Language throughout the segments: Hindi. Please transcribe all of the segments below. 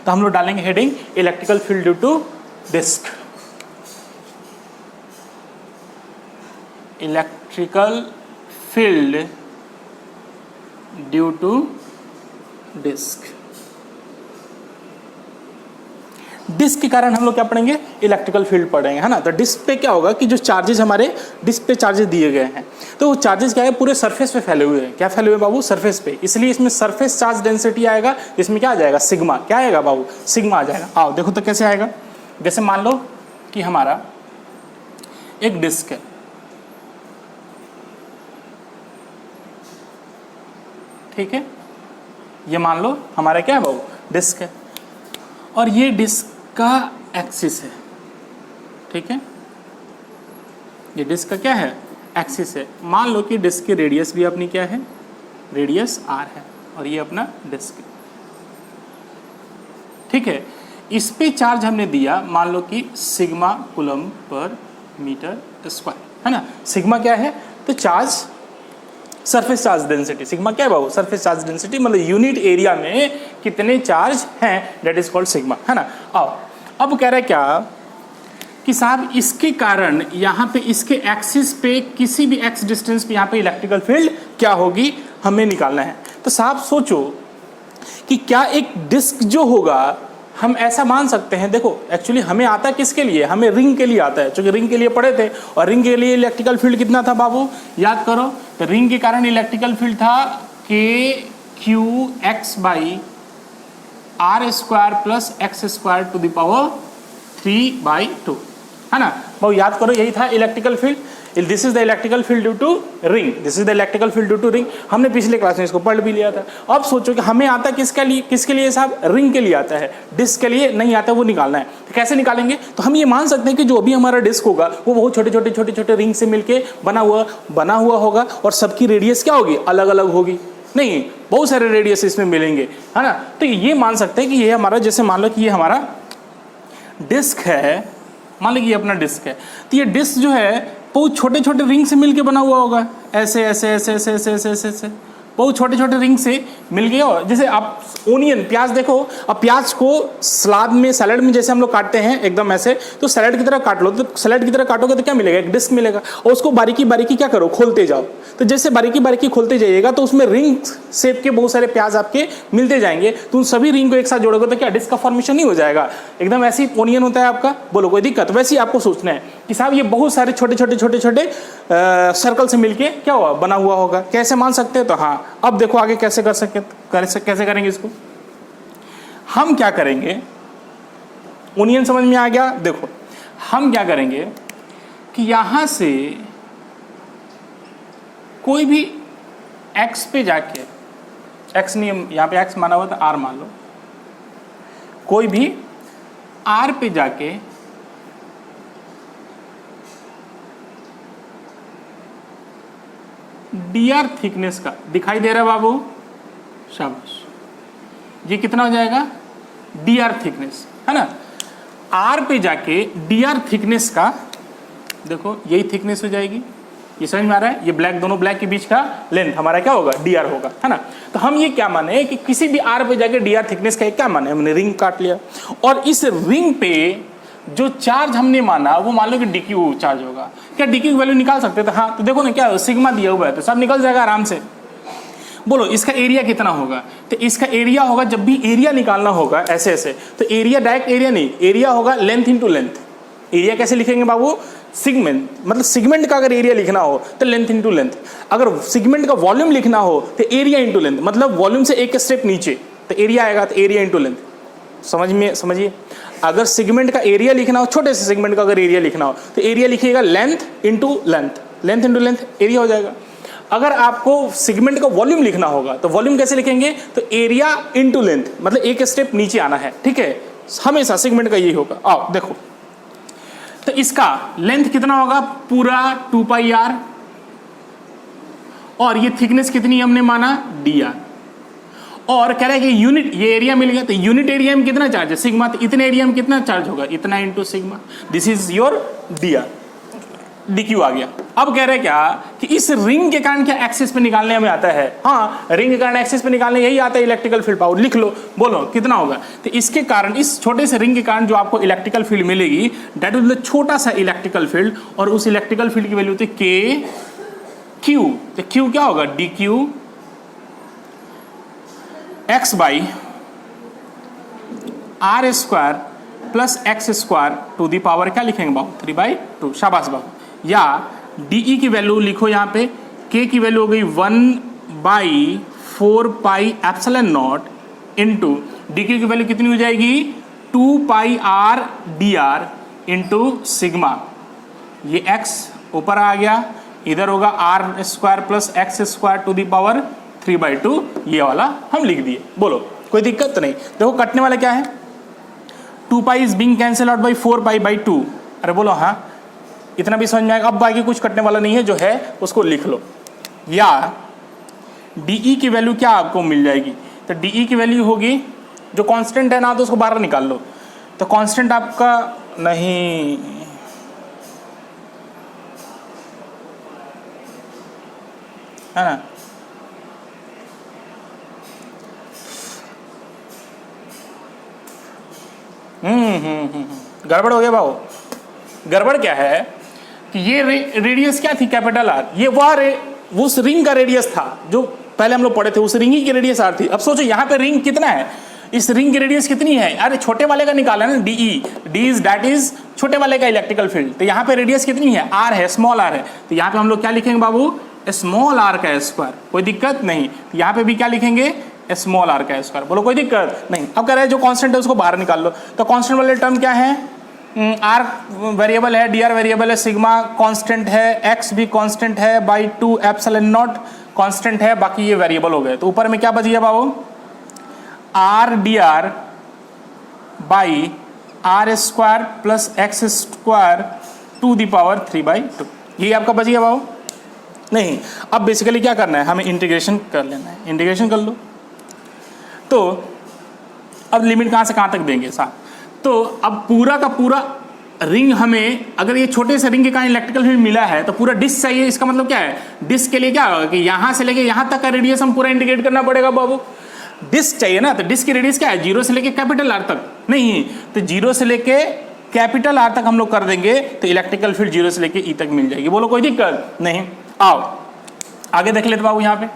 तो हम लोग डालेंगे heading electrical field due to disc, electrical field due to disc. Disc के कारण हम लोग क्या पढ़ेंगे, इलेक्ट्रिकल फील्ड पढ़ेंगे, है ना। तो डिस्क पे क्या होगा कि जो चार्जेस हमारे डिस्क पे चार्जेस दिए गए हैं, तो वो चार्जेस क्या है, पूरे सरफेस पे फैले हुए हैं। क्या फैले हुए बाबू, सरफेस पे, इसलिए इसमें सरफेस चार्ज डेंसिटी आएगा, इसमें क्या आ जाएगा, सिग्मा। क्या आएगा बाबू, सिग्मा आ जाएगा। आओ देखो तो कैसे आएगा। जैसे मान लो कि हमारा एक डिस्क है, ठीक है, ये मान लो हमारा क्या है बाबू, डिस्क है, और ये डिस्क का एक्सिस है, ठीक है, ये डिस्क का क्या है, एक्सिस है। मान लो कि डिस्क की रेडियस भी अपनी क्या है, रेडियस r है, और ये अपना डिस्क है, ठीक है। इस पे चार्ज हमने दिया, मान लो कि sigma coulomb per metre square, है ना। सिग्मा क्या है, तो charge, surface charge density, sigma क्या है बाबू, सरफेस चार्ज डेंसिटी, मतलब यूनिट एरिया में कितने चार्ज हैं, दैट इज कॉल्ड सिग्मा, है ना। आओ अब कह रहा है क्या कि साहब इसके कारण यहाँ पे इसके एक्सिस पे किसी भी एक्स डिस्टेंस पे यहाँ पे इलेक्ट्रिकल फील्ड क्या होगी, हमें निकालना है। तो साहब सोचो कि क्या एक डिस्क जो होगा, हम ऐसा मान सकते हैं, देखो एक्चुअली हमें आता किसके लिए, हमें रिंग के लिए आता है, क्योंकि रिंग के लिए पढ़े थे, और रिंग के लिए इलेक्ट्रिकल फील्ड कितना था बाबू, याद करो। तो रिंग के कारण इलेक्ट्रिकल फील्ड था के Q x by are square plus x square to the power 3/2, है ना। बाबू याद करो, यही था electrical field. This is the electrical field due to ring, this is the electrical field due to ring. हमने पिछले क्लास में इसको पढ़ भी लिया था। अब सोचो कि हमें आता किसके लिए साहब, रिंग के लिए आता है, डिस्क के लिए नहीं आता, वो निकालना है। तो कैसे निकालेंगे, तो हम ये मान सकते हैं कि जो भी हमारा डिस्क होगा वो बहुत छोटे छोटे रिंग से मिलके बना हुआ होगा, और सबकी रेडियस क्या होगी, अलग अलग होगी, नहीं बहुत सारे रेडियस इसमें मिलेंगे, है ना। तो ये मान सकते हैं कि ये हमारा, जैसे मान लो कि ये हमारा डिस्क है, मान लो कि ये अपना डिस्क है, तो ये डिस्क जो है बहुत छोटे छोटे रिंग से मिलके बना हुआ होगा, ऐसे ऐसे ऐसे ऐसे ऐसे ऐसे ऐसे ऐसे बहुत छोटे छोटे रिंग से मिल गए। और जैसे आप ओनियन, प्याज देखो, अब प्याज को सलाद में, सैलड में जैसे हम लोग काटते हैं एकदम ऐसे, तो सैलड की तरह काट लो, तो सैलड की तरह काटोगे तो क्या मिलेगा, एक डिस्क मिलेगा, और उसको बारीकी बारीकी क्या करो, खोलते जाओ। तो जैसे बारीकी बारीकी खोलते जाइएगा तो उसमें रिंग शेप के बहुत सारे प्याज आपके मिलते जाएंगे, तो उन सभी रिंग को एक साथ जोड़ोगे तो क्या डिस्क का फॉर्मेशन नहीं हो जाएगा, एकदम ऐसे ही ओनियन होता है आपका। बोलो कोई दिक्कत, वैसे ही आपको सोचना है कि साहब ये बहुत सारे छोटे छोटे सर्कल से मिलके क्या हुआ, बना हुआ होगा। कैसे मान सकते हैं, तो हाँ अब देखो आगे कैसे कर सकते, कैसे करेंगे इसको। हम क्या करेंगे, ओनियन समझ में आ गया। देखो हम क्या करेंगे कि यहां से कोई भी x पे जाके, x नहीं, यहां पे x माना हुआ था, r मान लो, कोई भी r पे जाके dr थिकनेस का, दिखाई दे रहा है बाबू, शाबाश, ये कितना हो जाएगा, dr थिकनेस, है ना। r पे जाके dr थिकनेस का, देखो यही थिकनेस हो जाएगी, ये समझ में आ रहा है, ये ब्लैक, दोनों ब्लैक के बीच का लेंथ हमारा क्या होगा, dr होगा, है ना। तो हम ये क्या माने कि किसी भी r पे जाके dr थिकनेस का एक क्या माने, हमने रिंग काट लिया, और इस रिंग पे जो चार्ज हमने माना वो मान लो कि dq चार्ज होगा। क्या dq की वैल्यू निकाल सकते थे, हाँ, तो देखो ना क्या सिग्मा दिया हुआ है, तो सब निकल जाएगा आराम से। बोलो इसका एरिया कितना होगा, तो इसका एरिया होगा, जब भी एरिया निकालना होगा ऐसे ऐसे, तो एरिया डायरेक्ट एरिया नहीं, एरिया होगा लेंथ इंटू लेंथ। एरिया कैसे लिखेंगे बाबू, सिगमेंट, मतलब सिगमेंट का अगर एरिया लिखना हो तो लेंथ इंटू लेंथ, अगर सिगमेंट का वॉल्यूम लिखना हो तो एरिया इंटू लेंथ, मतलब वॉल्यूम से एक स्टेप नीचे तो एरिया आएगा, तो एरिया इंटू लेंथ। समझिए, अगर सिगमेंट का एरिया लिखना हो, छोटे से सिगमेंट का अगर एरिया लिखना हो तो एरिया लिखिएगा length into length, length into length area हो जाएगा। अगर आपको सिगमेंट का वॉल्यूम लिखना होगा तो वॉल्यूम कैसे लिखेंगे, तो एरिया इंटू लेंथ, मतलब एक स्टेप नीचे आना है, ठीक है, हमेशा सिगमेंट का यही होगा। आओ देखो, तो इसका लेंथ कितना होगा, पूरा 2πr, और ये थिकनेस कितनी हमने माना, dr, और कह रहा है कि यूनिट, ये एरिया मिल गया, तो यूनिट एरिया में कितना चार्ज है, सिग्मा, तो इतने एरिया में कितना चार्ज होगा, इतना into sigma, this is your dr। dq आ गया। अब कह रहे क्या कि इस रिंग के कारण क्या एक्सिस पे निकालने हमें आता है? हाँ, रिंग के कारण एक्सिस पे निकालने यही आता है इलेक्ट्रिकल फील्ड पावर। लिख लो, बोलो कितना होगा। तो इसके कारण, इस छोटे से रिंग के कारण जो आपको इलेक्ट्रिकल फील्ड मिलेगी, दैट इज द छोटा सा इलेक्ट्रिकल फील्ड, और उस इलेक्ट्रिकल फील्ड की वैल्यू होती है के क्यू। तो क्यू क्या होगा? D Q x by are square plus x square to the power क्या लिखेंगे बाबू? 3/2। शाबाश बाबू। या डी की वैल्यू लिखो यहाँ पे, के की वैल्यू हो गई 1/4 pi epsilon not into D की वैल्यू कितनी हो जाएगी? 2 pi R D R into sigma. ये x ऊपर आ गया, इधर होगा R square plus x square to the power 3/2। ये वाला हम लिख दिए। बोलो कोई दिक्कत तो नहीं? देखो कटने वाला क्या है? 2 pi is being cancel out by 4 pi by 2। अरे बोलो हाँ, इतना भी समझ में आएगा। अब बाकी कुछ कटने वाला नहीं है, जो है उसको लिख लो। या डीई की वैल्यू क्या आपको मिल जाएगी? तो डीई की वैल्यू होगी, जो कांस्टेंट है ना, तो उसको बाहर निकाल लो। तो कांस्टेंट आपका नहीं, है ना? गड़बड़ हो गया भाव। गड़बड़ क्या है कि ये रेडियस क्या थी? Capital R. ये वह उस रिंग का रेडियस था जो पहले हम लोग पढ़े थे, उस रिंग की रेडियस आर थी। अब सोचो यहाँ पे रिंग कितना है, इस रिंग की रेडियस कितनी है? अरे छोटे वाले का निकाला ना, DE. D is that is छोटे वाले का इलेक्ट्रिकल फील्ड। तो यहाँ पे रेडियस कितनी है? आर है, स्मॉल आर है। तो यहाँ पे हम लोग क्या लिखेंगे बाबू? स्मॉल आर का स्क्वायर। कोई दिक्कत नहीं। यहाँ पे भी क्या लिखेंगे? स्मॉल आर का स्क्वायर। बोलो कोई दिक्कत नहीं। अब कह रहे हैं जो कांस्टेंट है उसको बाहर निकाल लो। तो कांस्टेंट वाले टर्म क्या है? आर वेरिएबल है, डी आर वेरिएबल है, सिग्मा कांस्टेंट है, एक्स भी कांस्टेंट है, बाई 2 एप्सिलॉन नॉट कांस्टेंट है, बाकी ये वेरिएबल हो गए। तो ऊपर में क्या बच गया बाबू? R D R by are square plus x square to the power 3/2। ये आपका बच गया बाबू? नहीं। अब बेसिकली क्या करना है, हमें इंटीग्रेशन कर लेना है। इंटीग्रेशन कर लो। तो अब लिमिट कहाँ से कहाँ तक देंगे साहब? तो अब पूरा का पूरा रिंग, हमें अगर ये छोटे से रिंग के कारण इलेक्ट्रिकल फील्ड मिला है तो पूरा डिस्क चाहिए। इसका मतलब क्या है? डिस्क के लिए क्या होगा कि यहाँ से लेके यहाँ तक का रेडियस हम पूरा इंटीग्रेट करना पड़ेगा बाबू। डिस्क चाहिए ना, तो डिस्क की रेडियस क्या है? 0 से लेके कैपिटल आर तक। नहीं, तो 0 से लेके कैपिटल आर तक हम लोग कर देंगे तो इलेक्ट्रिकल फील्ड 0 से लेके ई तक मिल जाएगी। बोलो कोई दिक्कत नहीं? आओ आगे देख लेते बाबू यहाँ पे।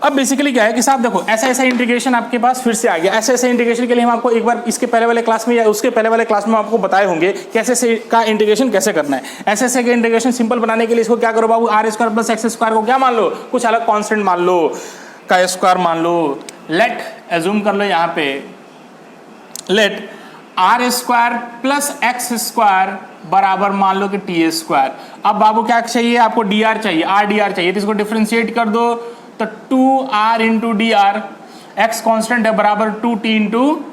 अब बेसिकली क्या है कि साहब देखो, ऐसा ऐसा इंटीग्रेशन आपके पास फिर से आ गया। ऐसे ऐसे इंटीग्रेशन के लिए हम आपको एक बार इसके पहले वाले क्लास में या उसके पहले वाले क्लास में आपको बताए होंगे कैसे से का इंटीग्रेशन कैसे करना है। ऐसे ऐसे का इंटीग्रेशन सिंपल बनाने के लिए इसको क्या करो बाबू? R square plus x square को क्या मान लो? कुछ अलग कॉन्स्टेंट मान लो, का स्क्वायर मान लो। लेट एज्यूम कर लो यहाँ पे, let r square plus x square बराबर मान लो कि टी स्क्वायर। अब बाबू क्या चाहिए आपको? डी आर चाहिए, आर डी आर चाहिए। तो इसको डिफ्रेंशिएट कर दो, तो 2r into D R, x constant है, बराबर 2t इंटू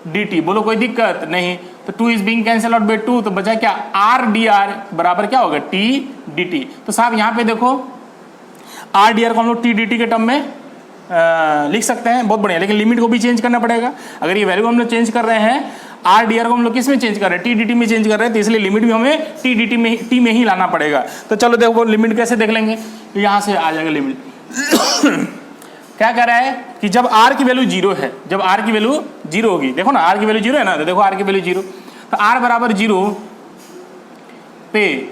डी टी। बोलो कोई दिक्कत नहीं? तो 2 is being cancel out by 2, तो बचा क्या? आर डी आर बराबर क्या होगा? T D T. तो साहब यहाँ पे देखो, आर डी आर को हम लोग टी डी टी के टर्म में लिख सकते हैं। बहुत बढ़िया। लेकिन लिमिट को भी चेंज करना पड़ेगा। अगर ये वैल्यू हम लोग चेंज कर रहे हैं, आर डी आर को हम लोग किस में चेंज कर रहे हैं? टी डी टी में चेंज कर रहे हैं, तो इसलिए लिमिट भी हमें टी डी टी में ही लाना पड़ेगा। तो चलो देखो लिमिट कैसे देख लेंगे। यहाँ से आ जाएगा लिमिट। क्या कह रहा है कि जब r की वैल्यू 0 है, जब r की वैल्यू 0 होगी, देखो ना r की वैल्यू 0 है ना, तो देखो r की वैल्यू 0, तो r बराबर 0 पे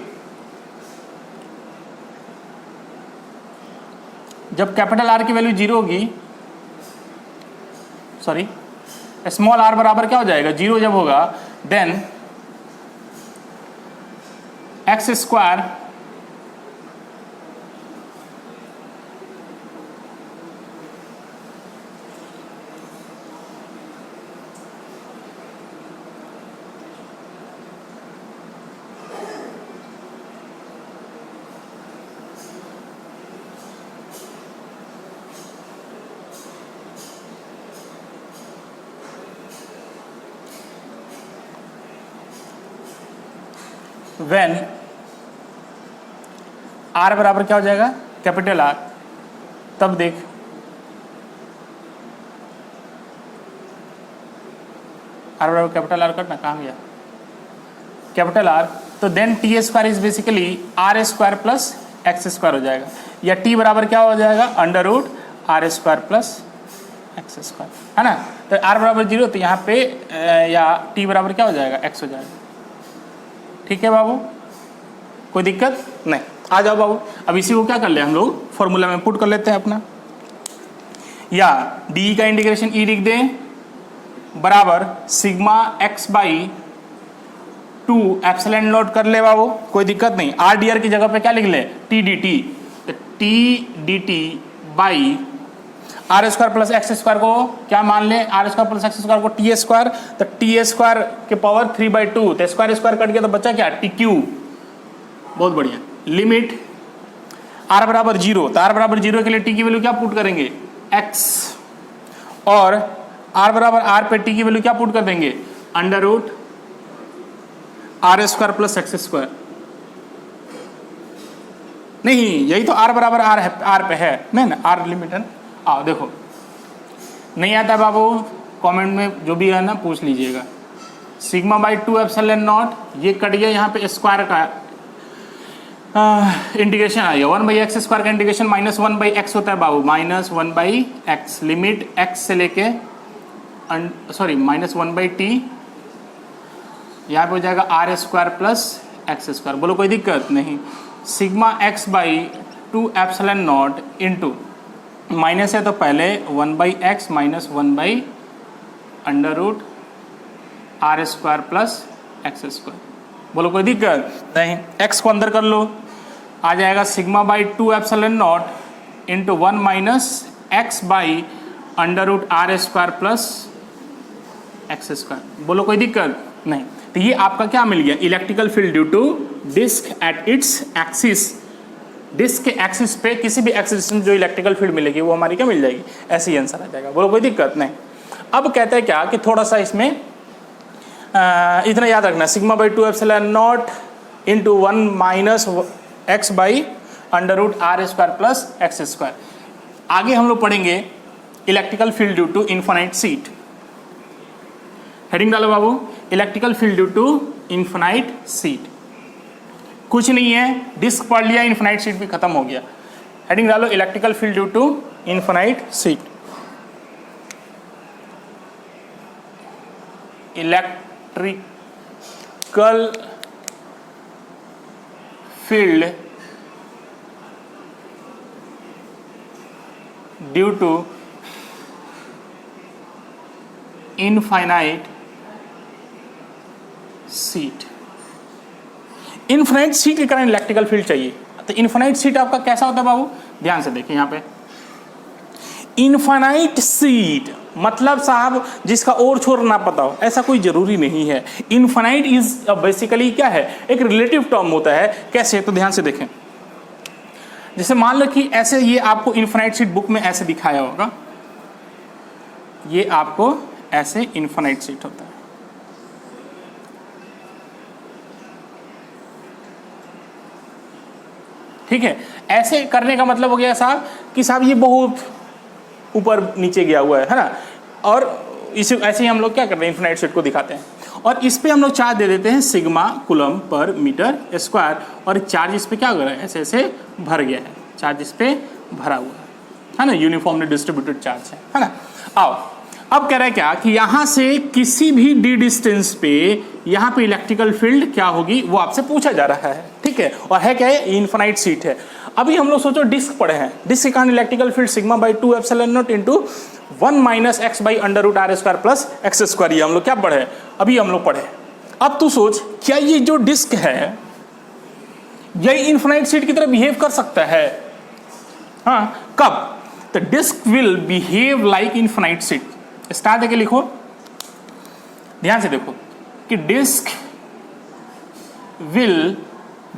जब कैपिटल R की वैल्यू 0 होगी, सॉरी स्मॉल r बराबर क्या हो जाएगा? 0 जब होगा, then x square when r बराबर क्या हो जाएगा? Capital R। तब देख r बराबर कैपिटल R करना, कहाँ गया कैपिटल R? तो then T square is basically r square plus x square हो जाएगा, या टी बराबर क्या हो जाएगा under root are square plus x square, है ना। तो आर बराबर 0 तो यहाँ पे या टी बराबर क्या हो जाएगा एक्स हो जाएगा। ठीक है बाबू, कोई दिक्कत नहीं। आ जाओ बाबू, अब इसी को क्या कर ले हम लोग फॉर्मूला में पुट कर लेते हैं अपना, या डी का इंटीग्रेशन ई लिख दें बराबर sigma x by 2 epsilon not कर ले बाबू, कोई दिक्कत नहीं। आर डी आर की जगह पे क्या लिख ले टी डी टी, तो T D T by are square plus x square को क्या मान ले, r square plus x square को टी स्क्वायर, तो टी स्क्वायर के पावर 3/2, तो स्क्वायर स्क्वायर कट गया तो बचा क्या टी क्यू। बहुत बढ़िया। लिमिट आर बराबर 0, तो आर बराबर 0 के लिए टी की वैल्यू क्या पुट करेंगे एक्स, और आर बराबर आर पे टी की वैल्यू क्या पुट कर देंगे under root are square plus x square. नहीं यही तो आर बराबर आर है, आर पे है नहीं ना, आर लिमिट है ना। आओ देखो, नहीं आता बाबू कमेंट में जो भी है ना पूछ लीजिएगा। सिग्मा बाई 2 एप्सिलॉन नॉट, ये कट गया यहाँ पे स्क्वायर का इंटीग्रेशन आ गया 1/x स्क्वायर का इंटीग्रेशन -1/x होता है बाबू, -1/x लिमिट x से लेके सॉरी -1/t, यहाँ पे हो जाएगा r square plus x square. बोलो कोई दिक्कत नहीं। Sigma x by 2 epsilon not into minus है तो पहले 1/x minus 1 under root are square plus x square. बोलो कोई दिक्कत नहीं। x को अंदर कर लो, आ जाएगा sigma by 2 epsilon not into 1 minus x by under root are square plus x square. बोलो कोई दिक्कत नहीं। तो ये आपका क्या मिल गया electrical field due to disc at its axis. Disc के एक्सिस पे किसी भी एक्सिस में जो इलेक्ट्रिकल फील्ड मिलेगी वो हमारी क्या मिल जाएगी, ऐसे ही आंसर आ जाएगा। बोलो कोई दिक्कत नहीं। अब कहते हैं क्या कि थोड़ा सा इसमें इतना याद रखना, sigma by 2 epsilon not into 1 minus x by under root are square plus x square. आगे हम लोग पढ़ेंगे electrical field due to infinite sheet. Heading डालो बाबू, electrical field due to infinite sheet. कुछ नहीं है, डिस्क पढ़ लिया, इन्फिनाइट सीट भी खत्म हो गया। हेडिंग डालो electrical field due to infinite sheet. Electrical field due to infinite sheet. Infinite sheet के कारण इलेक्ट्रिकल फील्ड चाहिए। तो इनफाइनाइट सीट आपका कैसा होता है बाबू, ध्यान से देखिए यहाँ पे। इनफाइनाइट सीट मतलब साहब जिसका और छोर ना पता हो, ऐसा कोई जरूरी नहीं है। इनफाइनाइट इज बेसिकली क्या है, एक रिलेटिव टर्म होता है। कैसे, तो ध्यान से देखें। जैसे मान लो कि ऐसे ये आपको इनफाइनाइट सीट बुक में ऐसे दिखाया होगा, ये आपको ऐसे इनफाइनाइट सीट होता है। ठीक है, ऐसे करने का मतलब हो गया साहब कि साहब ये बहुत ऊपर नीचे गया हुआ है ना। और इसे ऐसे ही हम लोग क्या कर रहे हैं, इनफिनाइट सीट को दिखाते हैं। और इस पे हम लोग चार्ज दे देते हैं sigma coulomb per metre square, और चार्ज इस पे क्या हो रहा है, ऐसे ऐसे भर गया है, चार्ज इस पे भरा हुआ है ना, यूनिफॉर्मली डिस्ट्रीब्यूटेड चार्ज है ना। आओ अब कह रहा है क्या कि यहाँ से किसी भी डी डिस्टेंस पे यहाँ पे इलेक्ट्रिकल फील्ड क्या होगी वो आपसे पूछा जा रहा है। ठीक है, और है क्या है, इनफिनाइट सीट है। अभी हम लोग सोचो डिस्क पढ़े हैं, डिस्क के कारण electrical field sigma by 2 epsilon not into 1 minus x by under root are square plus x square. ये हम लोग क्या पढ़े, अभी हम लोग पढ़े। अब तू सोच, क्या ये जो डिस्क है यही इनफिनाइट सीट की तरह बिहेव कर सकता है? हाँ, कब? तो disc will behave like infinite sheet. Star देके लिखो, ध्यान से देखो कि disc will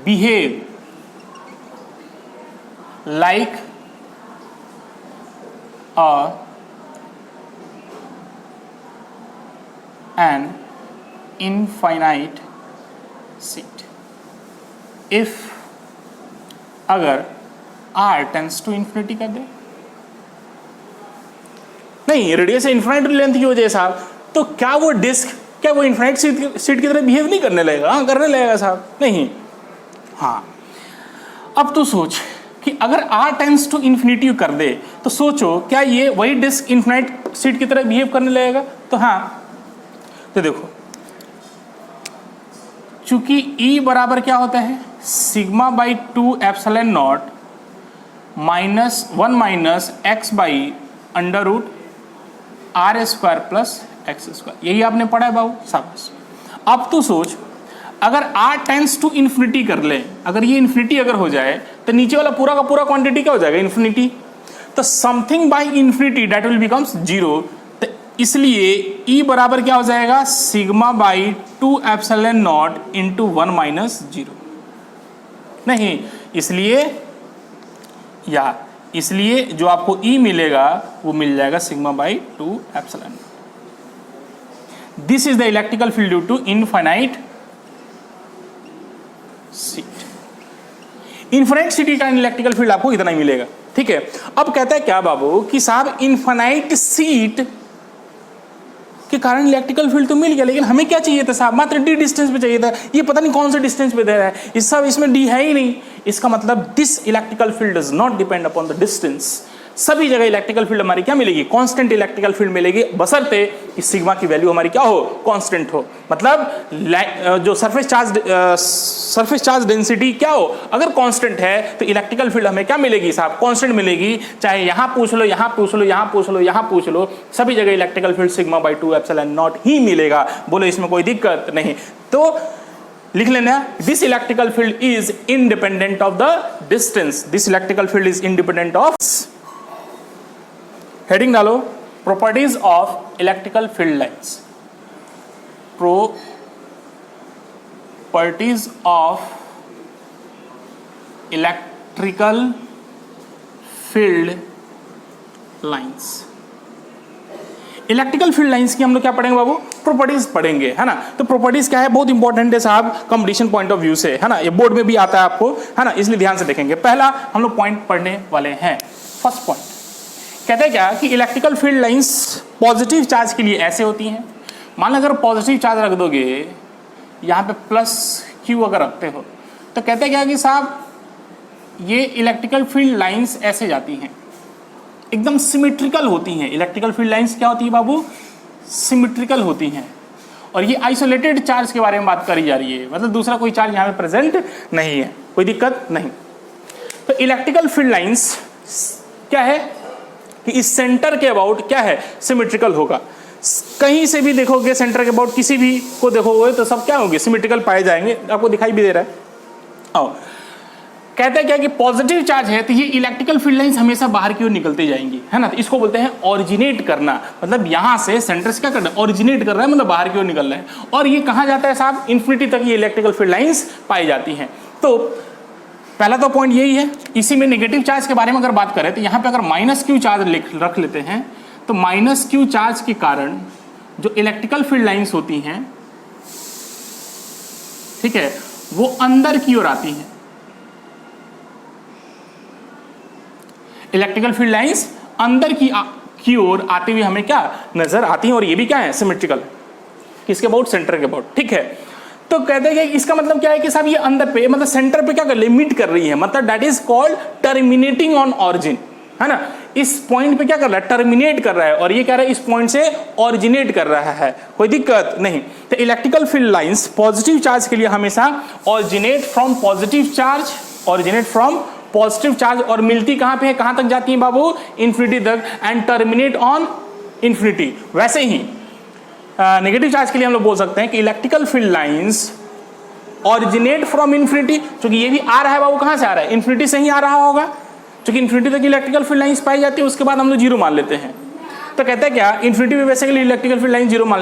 behave like an infinite seat if अगर r टेंस टू इन्फिनिटी कर दे, नहीं रेडियस इन्फिनाइट लेंथ की वजह साहब, तो क्या वो डिस्क क्या वो इन्फिनाइट सीट की तरह बिहेव नहीं करने लगेगा? हाँ करने लगेगा साहब, नहीं। हाँ अब तो सोच कि अगर r टेंड्स टू इन्फिनिटी कर दे तो सोचो क्या ये वही डिस्क इन्फिनाइट सीट की तरह बिहेव करने लगेगा? तो हाँ, तो देखो चूंकि E बराबर क्या होता है sigma by 2 epsilon naught -1 minus x by under root are square plus x square, यही आपने पढ़ा है बाबू, शाबाश। अब तो सोच अगर r टेंड्स टू इन्फिनिटी कर ले, अगर ये इन्फिनिटी अगर हो जाए तो नीचे वाला पूरा का पूरा क्वांटिटी क्या हो जाएगा? इन्फिनिटी। तो something by infinity that will becomes zero, तो इसलिए E बराबर क्या हो जाएगा sigma by 2 epsilon not into 1 minus 0, नहीं इसलिए जो आपको E मिलेगा वो मिल जाएगा sigma by 2 epsilon. This is the electrical field due to infinite sheet. Infinite sheet का इलेक्ट्रिकल फील्ड आपको इतना ही मिलेगा, ठीक है। अब कहता है क्या बाबू कि साहब इनफाइनाइट सीट के कारण इलेक्ट्रिकल फील्ड तो मिल गया, लेकिन हमें क्या चाहिए था साहब? मात्र d डिस्टेंस पे चाहिए था। ये पता नहीं कौन से डिस्टेंस पे दे रहा है, इस सब इसमें d है ही नहीं। इसका मतलब this electrical field does not depend upon the distance. सभी जगह इलेक्ट्रिकल फील्ड हमारी क्या मिलेगी? कांस्टेंट इलेक्ट्रिकल फील्ड मिलेगी, बशर्ते कि सिग्मा की वैल्यू हमारी क्या हो? कांस्टेंट हो। मतलब जो सरफेस चार्ज डेंसिटी क्या हो? अगर कांस्टेंट है तो इलेक्ट्रिकल फील्ड हमें क्या मिलेगी साहब? कांस्टेंट मिलेगी। चाहे यहां पूछ लो, यहां पूछ लो, यहां पूछ लो, यहां पूछ लो, सभी जगह electrical field sigma by 2 epsilon not ही मिलेगा। बोलो इसमें कोई दिक्कत नहीं। तो लिख लेना, this electrical field is independent of the distance. This electrical field is independent of, heading डालो, properties of electrical field lines. Properties of electrical field lines. Electrical field lines की हम लोग क्या पढ़ेंगे बाबू? प्रॉपर्टीज पढ़ेंगे, है ना। तो प्रॉपर्टीज क्या है? बहुत इंपॉर्टेंट है साहब कंपटीशन पॉइंट ऑफ व्यू से, है ना। ये बोर्ड में भी आता है आपको, है ना, इसलिए ध्यान से देखेंगे। पहला हम लोग पॉइंट पढ़ने वाले हैं। फर्स्ट पॉइंट कहते हैं क्या कि electrical field lines positive charge के लिए ऐसे होती हैं। मान लो अगर पॉजिटिव चार्ज रख दोगे, यहाँ पे प्लस क्यू अगर रखते हो, तो कहते हैं क्या कि साहब ये इलेक्ट्रिकल फील्ड लाइंस ऐसे जाती हैं, एकदम सिमेट्रिकल होती हैं। इलेक्ट्रिकल फील्ड लाइंस क्या होती है बाबू? सिमेट्रिकल होती हैं। और ये आइसोलेटेड चार्ज के बारे में बात करी जा रही है, मतलब दूसरा कोई चार्ज यहाँ पे प्रेजेंट नहीं है, कोई दिक्कत नहीं। तो इलेक्ट्रिकल फील्ड लाइंस क्या है कि इस सेंटर के अबाउट क्या है? सिमेट्रिकल होगा। कहीं से भी देखोगे सेंटर के अबाउट किसी भी को देखोगे तो सब क्या होंगे? सिमेट्रिकल पाए जाएंगे। आपको दिखाई भी दे रहा है। आओ, कहते हैं क्या कि पॉजिटिव चार्ज है तो ये इलेक्ट्रिकल फील्ड लाइंस हमेशा बाहर की ओर निकलती जाएंगी, है ना। तो इसको बोलते हैं ऑरिजिनेट करना, मतलब यहां से सेंटर से क्या करना है? ऑरिजिनेट कर रहा है, मतलब बाहर की ओर निकल रहा है। और ये कहां जाता है साहब? इन्फिनिटी तक ये इलेक्ट्रिकल फील्ड लाइंस पाई जाती हैं। तो पहला तो पॉइंट यही है। इसी में नेगेटिव चार्ज के बारे में अगर बात करें तो यहाँ पे अगर माइनस क्यू चार्ज रख लेते हैं तो माइनस क्यू चार्ज के कारण जो इलेक्ट्रिकल फील्ड लाइंस होती हैं, ठीक है, वो अंदर की ओर आती हैं। इलेक्ट्रिकल फील्ड लाइंस अंदर की ओर आते हुए हमें क्या नजर आती हैं, और ये भी क्या है? सिमेट्रिकल। किसके अबाउट? सेंटर के अबाउट, ठीक है। तो कहते हैं कि इसका मतलब क्या है कि साहब ये अंदर पे, मतलब सेंटर पे क्या कर रही है? मीट कर रही है, मतलब that is called terminating on origin, है ना। इस पॉइंट पे क्या कर रहा है? टर्मिनेट कर रहा है। और ये कह रहा है इस पॉइंट से ऑरिजिनेट कर रहा है, कोई दिक्कत नहीं। तो electrical field lines positive charge के लिए हमेशा originate from positive charge, originate from positive charge, और मिलती कहां पे है? कहां तक जाती है बाबू? इन्फिनिटी तक, एंड टर्मिनेट ऑन इन्फिनिटी। वैसे ही नेगेटिव चार्ज के लिए हम लोग बोल सकते हैं कि electrical field lines originate from infinity, क्योंकि ये भी आ रहा है बाबू, कहां से आ रहा है? इन्फिनिटी से ही आ रहा होगा, क्योंकि इन्फिनिटी तक इलेक्ट्रिकल फील्ड लाइंस पाई जाती है, उसके बाद हम लोग जीरो मान लेते हैं। तो कहते हैं क्या, इन्फिनिटी में basically electrical field line zero मान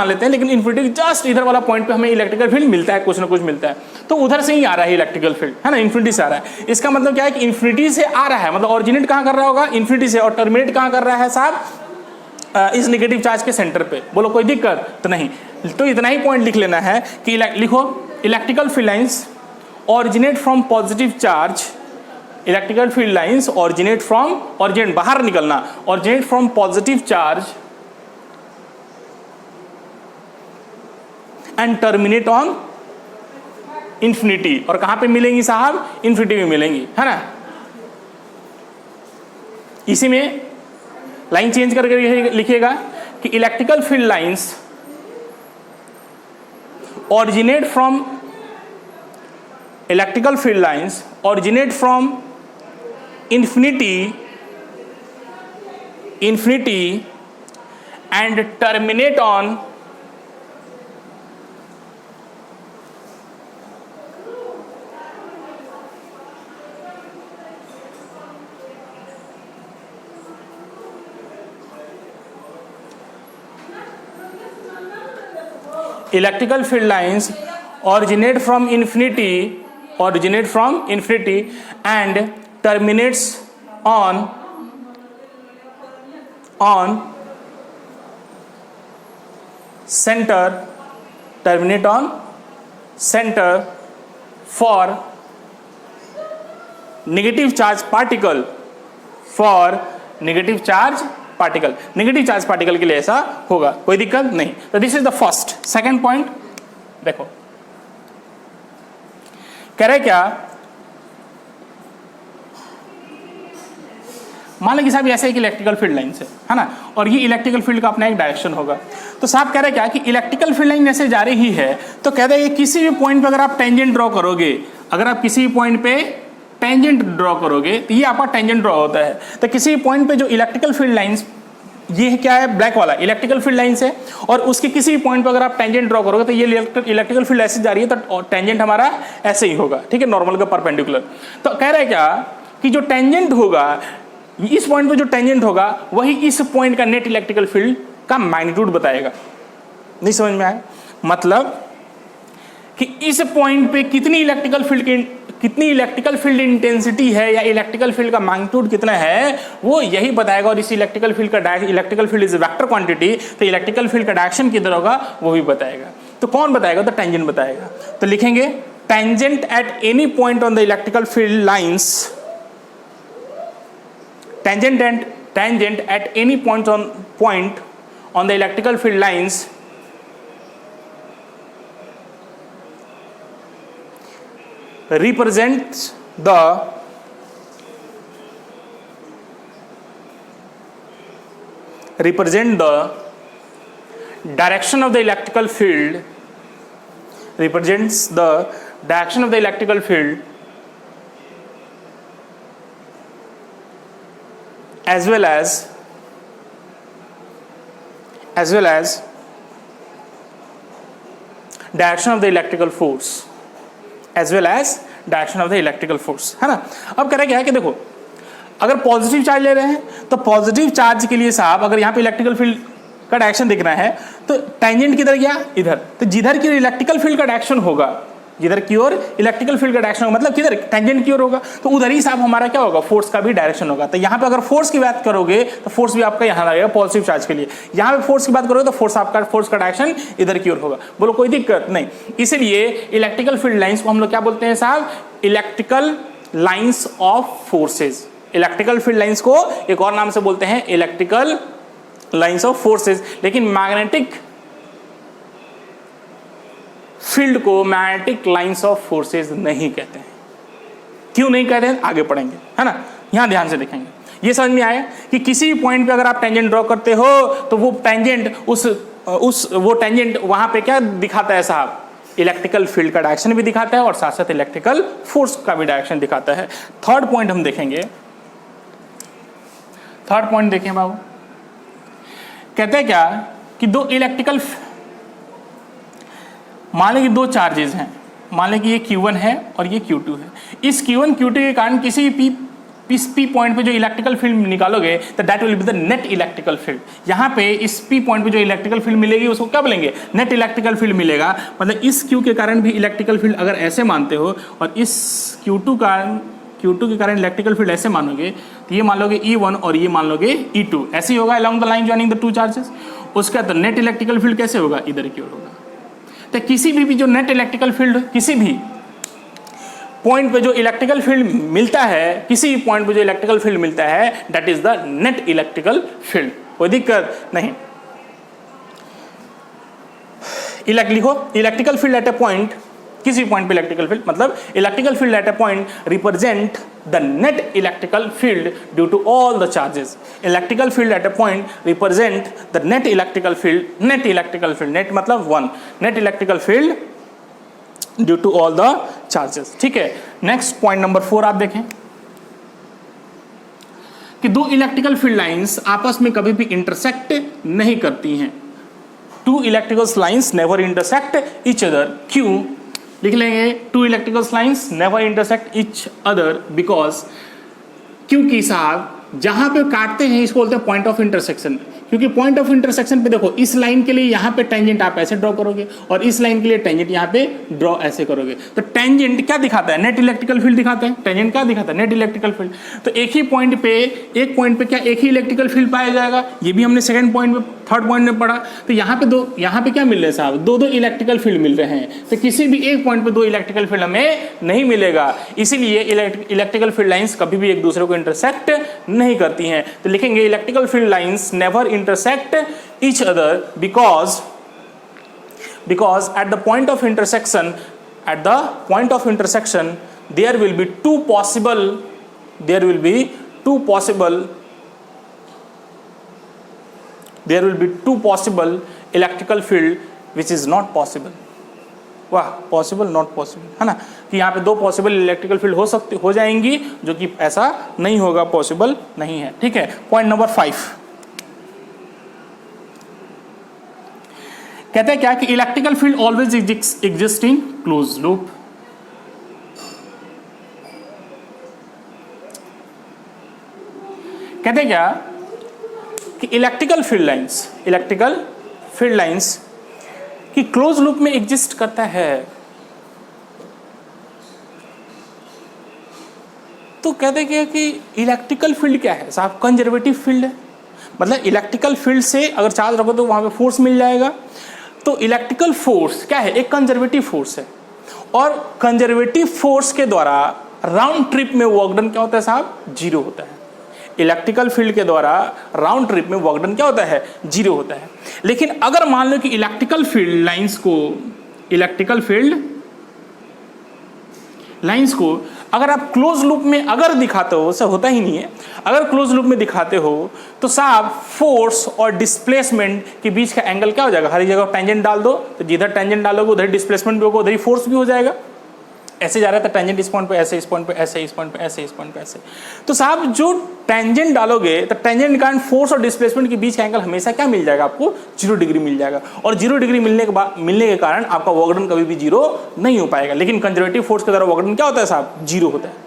लेते हैं, लेकिन इन्फिनिटी जस्ट इधर वाला पॉइंट पे हमें इलेक्ट्रिकल फील्ड मिलता है, कुछ ना कुछ मिलता है, तो उधर से ही आ रहा है इलेक्ट्रिकल फील्ड, है ना, इन्फिनिटी से आ रहा है। इसका मतलब क्या है कि इन्फिनिटी से आ रहा है, मतलब ऑरिजिनेट कहाँ कर रहा होगा, इन्फिनिटी से, और टर्मिनेट कहाँ कर रहा है साहब, इस नेगेटिव चार्ज के सेंटर पे। बोलो कोई दिक्कत तो नहीं। तो इतना ही पॉइंट लिख लेना है कि लिखो electrical field lines originate from positive charge, electrical field lines originate from, originate बाहर निकलना, originate from positive charge and terminate on infinity. और कहां पे मिलेंगी साहब? इंफिनिटी में मिलेंगी, है ना। इसी में लाइन चेंज करके लिखिएगा कि electrical field lines originate from infinity and terminate on electrical field lines originate from infinity and terminates on center for negative charge particle negative charge particle के लिए ऐसा होगा, कोई दिक्कत नहीं। तो this is the first. Second point देखो, कह रहे क्या, मान लीजिए साहब ऐसे एक इलेक्ट्रिकल फील्ड लाइन है ना, और ये इलेक्ट्रिकल फील्ड का अपना एक डायरेक्शन होगा। तो साहब कह रहे क्या कि इलेक्ट्रिकल फील्ड लाइन जैसे जा रही है, तो कह रहे किसी भी पॉइंट पे अगर आप टेंजेंट ड्रॉ करोगे, अगर आप किसी भी पॉइंट पे टेंजेंट ड्रॉ करोगे तो ये आपका टेंजेंट ड्रॉ होता है। तो किसी पॉइंट पे जो इलेक्ट्रिकल फील्ड लाइंस, ये क्या है, ब्लैक वाला इलेक्ट्रिकल फील्ड लाइंस है, और उसके किसी भी पॉइंट पे अगर आप टेंजेंट ड्रॉ करोगे तो ये इलेक्ट्रिकल फील्ड ऐसे जा रही है, तो टेंजेंट हमारा ऐसे ही होगा, ठीक है, नॉर्मल का परपेंडिकुलर। तो कह रहे क्या कि जो टेंजेंट होगा, इस पॉइंट पे जो टेंजेंट होगा वही इस पॉइंट का नेट इलेक्ट्रिकल फील्ड का मैग्नीट्यूड बताएगा। नहीं समझ में आया? मतलब कि इस पॉइंट पे कितनी इलेक्ट्रिकल फील्ड इंटेंसिटी है या इलेक्ट्रिकल फील्ड का मैग्नीट्यूड कितना है, वो यही बताएगा। और इस electrical field is vector quantity, तो इलेक्ट्रिकल फील्ड का डायरेक्शन किधर होगा वो भी बताएगा। तो कौन बताएगा? तो टेंजेंट बताएगा। तो लिखेंगे tangent at any point on the electrical field lines, tangent at any point on the electrical field lines represent the direction of the electrical field, represents the direction of the electrical field as well as direction of the electrical force, है ना। अब कह रहे क्या है कि देखो, अगर पॉजिटिव चार्ज ले रहे हैं तो पॉजिटिव चार्ज के लिए साहब अगर यहाँ पे इलेक्ट्रिकल फील्ड का डायरेक्शन दिख रहा है तो टेंजेंट किधर गया? इधर। तो जिधर की इलेक्ट्रिकल फील्ड का डायरेक्शन होगा, जिधर की ओर इलेक्ट्रिकल फील्ड का डायरेक्शन होगा, मतलब किधर? टेंजेंट की ओर होगा, तो उधर ही साहब हमारा क्या होगा? फोर्स का भी डायरेक्शन होगा। तो यहाँ पे अगर फोर्स की बात करोगे तो फोर्स भी आपका यहाँ लगेगा पॉजिटिव चार्ज के लिए। यहाँ पे फोर्स की बात करोगे तो फोर्स का डायरेक्शन इधर की ओर होगा। बोलो कोई दिक्कत नहीं। इसीलिए इलेक्ट्रिकल फील्ड लाइंस को हम लोग क्या बोलते हैं साहब? Electrical lines of forces. Electrical field lines को एक और नाम से बोलते हैं इलेक्ट्रिकल लाइंस ऑफ फोर्सेज। लेकिन मैग्नेटिक फील्ड को मैग्नेटिक लाइंस ऑफ फोर्सेज नहीं कहते हैं। क्यों नहीं कहते हैं आगे पढ़ेंगे, है ना। यहां ध्यान से देखेंगे। ये समझ में आया कि किसी भी पॉइंट पे अगर आप टेंजेंट ड्रॉ करते हो तो वो टेंजेंट वो टेंजेंट वहां पे क्या दिखाता है साहब? इलेक्ट्रिकल फील्ड का डायरेक्शन भी दिखाता है और साथ साथ इलेक्ट्रिकल फोर्स का भी डायरेक्शन दिखाता है। थर्ड पॉइंट हम देखेंगे। थर्ड पॉइंट देखें बाबू, कहते हैं क्या कि दो इलेक्ट्रिकल, मान लें कि दो चार्जेस हैं, मान लें कि ये Q1 है और ये Q2 है। इस Q1 Q2 के कारण किसी भी P पॉइंट पे जो इलेक्ट्रिकल फील्ड निकालोगे तो that will be the net electrical field. यहाँ पे इस P पॉइंट पे जो इलेक्ट्रिकल फील्ड मिलेगी उसको क्या बोलेंगे? नेट इलेक्ट्रिकल फील्ड मिलेगा। मतलब इस Q के कारण भी इलेक्ट्रिकल फील्ड अगर ऐसे मानते हो और इस Q2 के कारण इलेक्ट्रिकल फील्ड ऐसे मानोगे तो ये मान लोगे E1 और ये मान लोगे E2, ऐसे ही होगा along the line joining the two charges. उसका तो नेट इलेक्ट्रिकल फील्ड कैसे होगा? इधर की ओर होगा। तो किसी भी जो नेट इलेक्ट्रिकल फील्ड, किसी भी पॉइंट पे जो इलेक्ट्रिकल फील्ड मिलता है, किसी भी पॉइंट पे जो इलेक्ट्रिकल फील्ड मिलता है that is the net electrical field. कोई दिक्कत नहीं। लिखो electrical field at a point, किसी पॉइंट पे इलेक्ट्रिकल फील्ड, मतलब electrical field at a point represent the net electrical field due to all the charges. Electrical field at a point represent the net electrical field, net मतलब 1, net electrical field due to all the charges. ठीक है, नेक्स्ट पॉइंट नंबर 4 आप देखें कि दो इलेक्ट्रिकल फील्ड लाइंस आपस में कभी भी इंटरसेक्ट नहीं करती हैं। Two electrical lines never intersect each other. क्यों लिख लेंगे two electrical lines never intersect each other? Because, क्योंकि साहब जहां पे काटते हैं इसको बोलते हैं पॉइंट ऑफ इंटरसेक्शन। क्योंकि पॉइंट ऑफ इंटरसेक्शन पे देखो, इस लाइन के लिए यहाँ पे टेंजेंट आप ऐसे ड्रॉ करोगे और इस लाइन के लिए टेंजेंट यहाँ पे ड्रॉ ऐसे करोगे, तो टेंजेंट क्या दिखाता है? नेट इलेक्ट्रिकल फील्ड दिखाता है। टेंजेंट क्या दिखाता है? Net electrical field. तो एक ही पॉइंट पे, एक पॉइंट पे क्या एक ही इलेक्ट्रिकल फील्ड पाया जाएगा? ये भी हमने सेकंड पॉइंट में, थर्ड पॉइंट में पढ़ा। तो यहाँ पे क्या मिल रहे हैं साहब? दो इलेक्ट्रिकल फील्ड मिल रहे हैं। तो किसी भी एक पॉइंट पे दो इलेक्ट्रिकल फील्ड हमें नहीं मिलेगा, इसीलिए इलेक्ट्रिकल फील्ड लाइंस कभी भी एक दूसरे को इंटरसेक्ट नहीं करती हैं। तो लिखेंगे electrical field lines never intersect each other because at the point of intersection there will be two possible electrical field which is not possible। वाह, पॉसिबल नॉट पॉसिबल, है ना, कि यहाँ पे दो पॉसिबल इलेक्ट्रिकल फील्ड हो जाएंगी, जो कि ऐसा नहीं होगा, पॉसिबल नहीं है। ठीक है, पॉइंट नंबर 5 कहते हैं क्या कि electrical field always exist in close loop. कहते हैं क्या कि इलेक्ट्रिकल फील्ड लाइंस कि क्लोज लूप में एग्जिस्ट करता है। तो कहते हैं कि इलेक्ट्रिकल फील्ड क्या है साहब? कंजर्वेटिव फील्ड है। मतलब इलेक्ट्रिकल फील्ड से अगर चार्ज रखो तो वहां पे फोर्स मिल जाएगा। तो इलेक्ट्रिकल फोर्स क्या है? एक कंजर्वेटिव फोर्स है, और कंजर्वेटिव फोर्स के द्वारा राउंड ट्रिप में वर्क डन क्या होता है साहब? 0 होता है। इलेक्ट्रिकल फील्ड के द्वारा राउंड ट्रिप में वर्क डन क्या होता है? 0 होता है। लेकिन अगर मान लो कि इलेक्ट्रिकल फील्ड लाइंस को अगर आप क्लोज लूप में अगर दिखाते हो, ऐसा होता ही नहीं है, अगर क्लोज लूप में दिखाते हो तो साहब फोर्स और डिस्प्लेसमेंट के बीच का एंगल क्या हो जाएगा? हर जगह टेंजेंट डाल दो, तो जिधर टेंजेंट डालोगे उधर डिस्प्लेसमेंट भी होगा, उधर ही फोर्स भी हो जाएगा। ऐसे जा रहा था टेंजेंट इस पॉइंट पे ऐसे, इस पॉइंट पे ऐसे, इस पॉइंट पे ऐसे, इस पॉइंट पे ऐसे। तो साहब जो टेंजेंट डालोगे तो टेंजेंट के कारण फोर्स और डिस्प्लेसमेंट के बीच का एंगल हमेशा क्या मिल जाएगा? आपको 0 डिग्री मिल जाएगा। और 0 डिग्री मिलने के कारण आपका वर्क डन कभी भी 0 नहीं हो पाएगा। लेकिन कंजर्वेटिव फोर्स के द्वारा वर्क डन क्या होता है साहब? 0 होता है।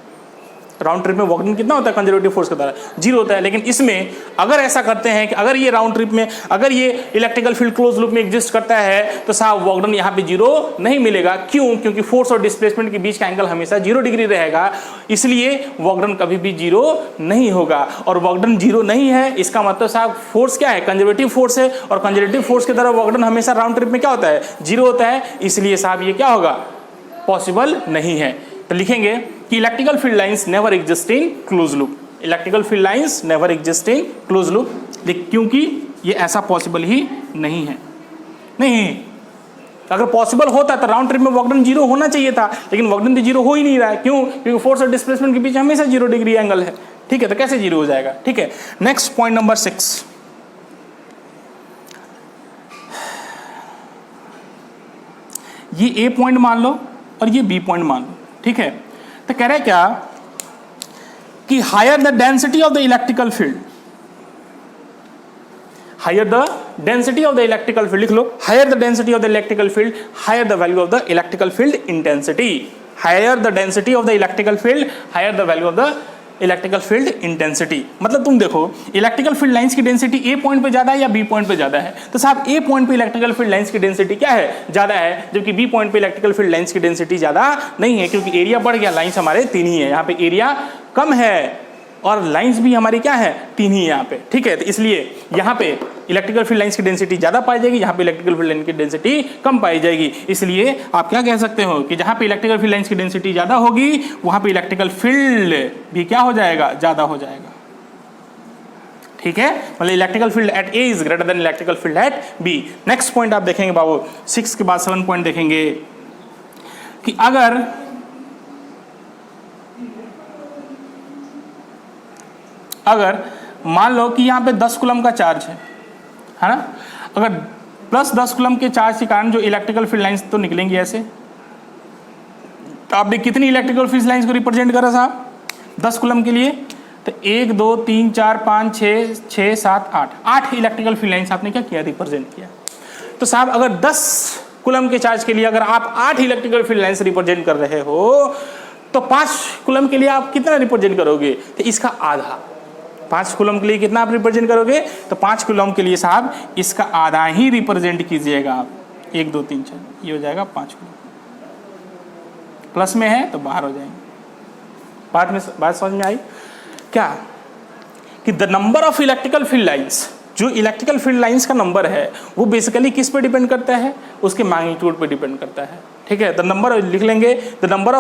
राउंड ट्रिप में वर्क डन कितना होता है? कंजर्वेटिव फोर्स के द्वारा 0 होता है। लेकिन इसमें अगर ऐसा करते हैं कि अगर ये राउंड ट्रिप में अगर ये इलेक्ट्रिकल फील्ड क्लोज लूप में एग्जिस्ट करता है तो साहब वर्क डन यहाँ पे 0 नहीं मिलेगा। क्यों? क्योंकि फोर्स और डिस्प्लेसमेंट के बीच का एंगल हमेशा 0 डिग्री रहेगा, इसलिए वर्क डन कभी भी 0 नहीं होगा। और वर्क डन 0 नहीं है, इसका मतलब साहब फोर्स क्या है? कंजर्वेटिव फोर्स है, और कंजर्वेटिव फोर्स के द्वारा वर्क डन हमेशा राउंड ट्रिप में क्या होता है? 0 होता है। इसलिए साहब ये क्या होगा? पॉसिबल नहीं है। तो लिखेंगे कि electrical field lines never exist in close loop. Electrical field lines never exist in close loop, क्योंकि ये ऐसा पॉसिबल ही नहीं है। नहीं, अगर पॉसिबल होता तो राउंड ट्रिप में वर्क डन 0 होना चाहिए था, लेकिन वर्क डन तो 0 हो ही नहीं रहा है। क्यों? क्योंकि फोर्स और डिस्प्लेसमेंट के बीच हमेशा 0 डिग्री एंगल है। ठीक है, तो कैसे 0 हो जाएगा? ठीक है, नेक्स्ट पॉइंट नंबर 6। ये ए पॉइंट मान लो और ये बी पॉइंट मान लो। ठीक है, तो कह रहे हैं क्या कि higher the density of the electrical field, higher the density of the electrical field, लिख लो higher the density of the electrical field, higher the value of the electrical field intensity. Higher the density of the electrical field, higher the value of the electrical field intensity. मतलब तुम देखो इलेक्ट्रिकल फील्ड लाइंस की डेंसिटी ए पॉइंट पे ज्यादा है या बी पॉइंट पे ज्यादा है? तो साहब ए पॉइंट पे इलेक्ट्रिकल फील्ड लाइंस की डेंसिटी क्या है? ज्यादा है, जबकि बी पॉइंट पे इलेक्ट्रिकल फील्ड लाइंस की डेंसिटी ज्यादा नहीं है, क्योंकि एरिया बढ़ गया, लाइंस हमारे 3 ही है, यहाँ पे एरिया कम है और लाइंस भी हमारी क्या है? 3 ही यहाँ पे। ठीक है, तो इसलिए यहाँ पे इलेक्ट्रिकल फील्ड लाइंस की डेंसिटी ज्यादा पाई जाएगी, यहाँ पे इलेक्ट्रिकल फील्ड लाइन की डेंसिटी कम पाई जाएगी। इसलिए आप क्या कह सकते हो कि जहाँ पे इलेक्ट्रिकल फील्ड लाइंस की डेंसिटी ज्यादा होगी वहां पे इलेक्ट्रिकल फील्ड भी क्या हो जाएगा? ज्यादा हो जाएगा। ठीक है, मतलब electrical field at A is greater than electrical field at B. Next point आप देखेंगे बाबू, 6 के बाद 7 पॉइंट देखेंगे कि अगर मान लो कि यहाँ पे 10 कूलम का चार्ज है ना, अगर प्लस 10 कूलम के चार्ज के कारण जो इलेक्ट्रिकल फील्ड लाइंस तो निकलेंगी ऐसे, तो आपने कितनी इलेक्ट्रिकल फील्ड लाइंस को रिप्रेजेंट करा साहब 10 कूलम के लिए, तो 1 2 3 4 5 6 7 8 इलेक्ट्रिकल फील्ड लाइंस आपने क्या किया, रिप्रेजेंट किया। तो साहब अगर 10 कूलम के चार्ज के लिए अगर आप 8 इलेक्ट्रिकल फील्ड लाइंस रिप्रेजेंट कर रहे हो, तो 5 कूलम के लिए आप कितना रिप्रेजेंट करोगे, तो इसका आधा। 5 कूलम के लिए कितना आप रिप्रेजेंट करोगे, तो 5 कूलम के लिए साहब इसका आधा ही रिप्रेजेंट कीजिएगा आप। 1 2 3 4 ये हो जाएगा 5 कूलम, प्लस में है तो बाहर हो जाएंगे। बात समझ में आई क्या, कि the number of electrical field lines, जो इलेक्ट्रिकल फील्ड लाइंस का नंबर है वो बेसिकली किस पे डिपेंड करता है, उसके मैग्नीट्यूड पे डिपेंड करता है। ठीक है, द नंबर लिख लेंगे, the number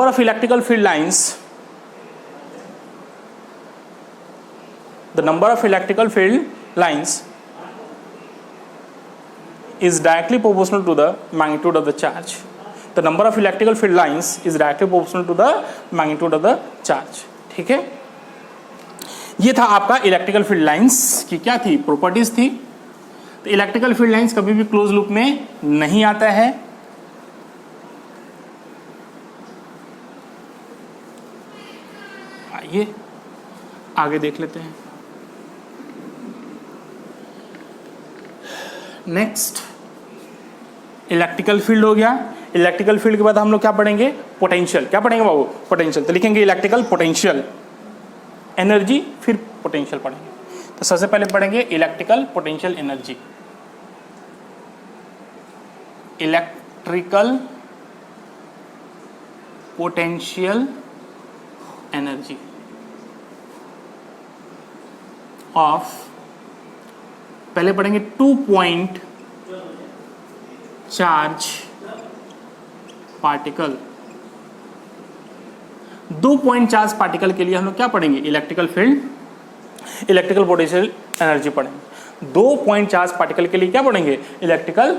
of electrical field lines, the number of electrical field lines is directly proportional to the magnitude of the charge. The number of electrical field lines is directly proportional to the magnitude of the charge. ठीक है, ये था आपका इलेक्ट्रिकल फील्ड लाइंस की क्या थी, प्रॉपर्टीज थी। तो इलेक्ट्रिकल फील्ड लाइंस कभी भी क्लोज लूप में नहीं आता है। आइए आगे देख लेते हैं। नेक्स्ट इलेक्ट्रिकल फील्ड हो गया। इलेक्ट्रिकल फील्ड के बाद हम लोग क्या पढ़ेंगे, पोटेंशियल। क्या पढ़ेंगे बाबू, पोटेंशियल। तो लिखेंगे इलेक्ट्रिकल पोटेंशियल एनर्जी, फिर पोटेंशियल पढ़ेंगे। तो सबसे पहले पढ़ेंगे electrical potential energy. Electrical potential energy of, पहले पढ़ेंगे 2 point charge particle. 2 point charge particle के लिए हम लोग क्या पढ़ेंगे, electrical field, electrical potential energy पढ़ेंगे। 2 पॉइंट चार्ज पार्टिकल के लिए क्या पढ़ेंगे, इलेक्ट्रिकल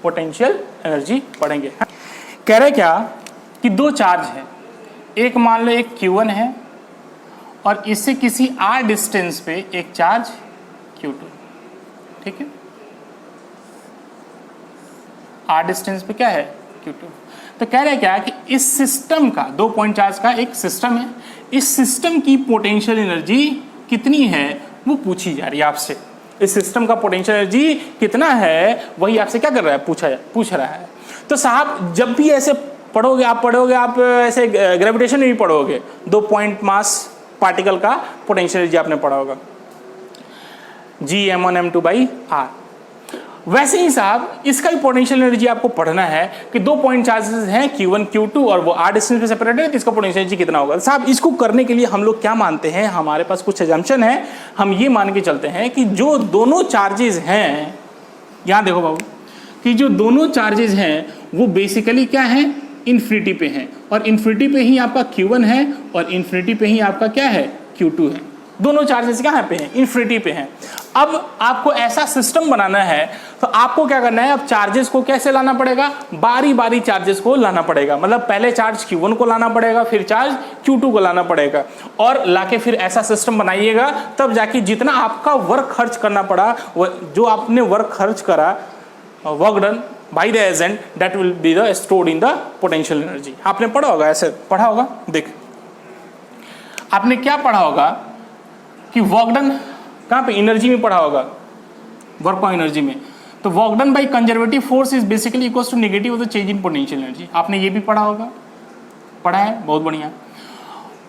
पोटेंशियल एनर्जी पढ़ेंगे। कह रहे क्या कि 2 चार्ज है, एक मान लो एक Q1 है और इससे किसी r डिस्टेंस पे एक चार्ज Q2। ठीक है, r डिस्टेंस पे क्या है, Q2। तो कह रहे हैं क्या कि इस सिस्टम का, 2 पॉइंट चार्ज का एक सिस्टम है, इस सिस्टम की पोटेंशियल एनर्जी कितनी है वो पूछी जा रही है आपसे। इस सिस्टम का पोटेंशियल एनर्जी कितना है वही आपसे क्या कर रहा है, पूछ रहा है। तो साहब जब भी ऐसे पढ़ोगे आप ऐसे ग्रेविटेशन में भी पढ़ोगे, 2 पॉइंट मास पार्टिकल का पोटेंशियल एनर्जी आपने पढ़ा होगा, G m1m2/r। वैसे ही साहब इसका भी पोटेंशियल एनर्जी आपको पढ़ना है कि 2 पॉइंट चार्जेस हैं Q1 Q2 और वो r डिस्टेंस पे सेपरेटेड है, तो इसका पोटेंशियल एनर्जी कितना होगा। साहब इसको करने के लिए हम लोग क्या मानते हैं, हमारे पास कुछ एजम्पशन है। हम ये मान के चलते हैं कि जो दोनों चार्जेस हैं, यहाँ देखो बाबू, कि जो दोनों चार्जेस हैं वो बेसिकली क्या है, इन्फिनिटी पे हैं, और इन्फिनिटी पे ही आपका Q1 है और इन्फिनिटी पे ही आपका क्या है, Q2 है। दोनों चार्जेस कहाँ पे हैं, इन्फिनिटी पे हैं। अब आपको ऐसा सिस्टम बनाना है तो आपको क्या करना है, अब चार्जेस को कैसे लाना पड़ेगा, बारी बारी चार्जेस को लाना पड़ेगा। मतलब पहले चार्ज Q1 को लाना पड़ेगा, फिर चार्ज Q2 को लाना पड़ेगा, और लाके फिर ऐसा सिस्टम बनाइएगा, तब जाके जितना आपका वर्क खर्च करना पड़ा, जो आपने वर्क खर्च करा, work done by the agent, that will be the stored in the potential energy. आपने पढ़ा होगा, ऐसे पढ़ा होगा। देख आपने क्या पढ़ा होगा कि वर्क डन कहाँ पे, एनर्जी में पढ़ा होगा, वर्क ऑन एनर्जी में। तो work done by conservative force is basically equals to negative of the change in potential energy. आपने ये भी पढ़ा होगा, पढ़ा है, बहुत बढ़िया।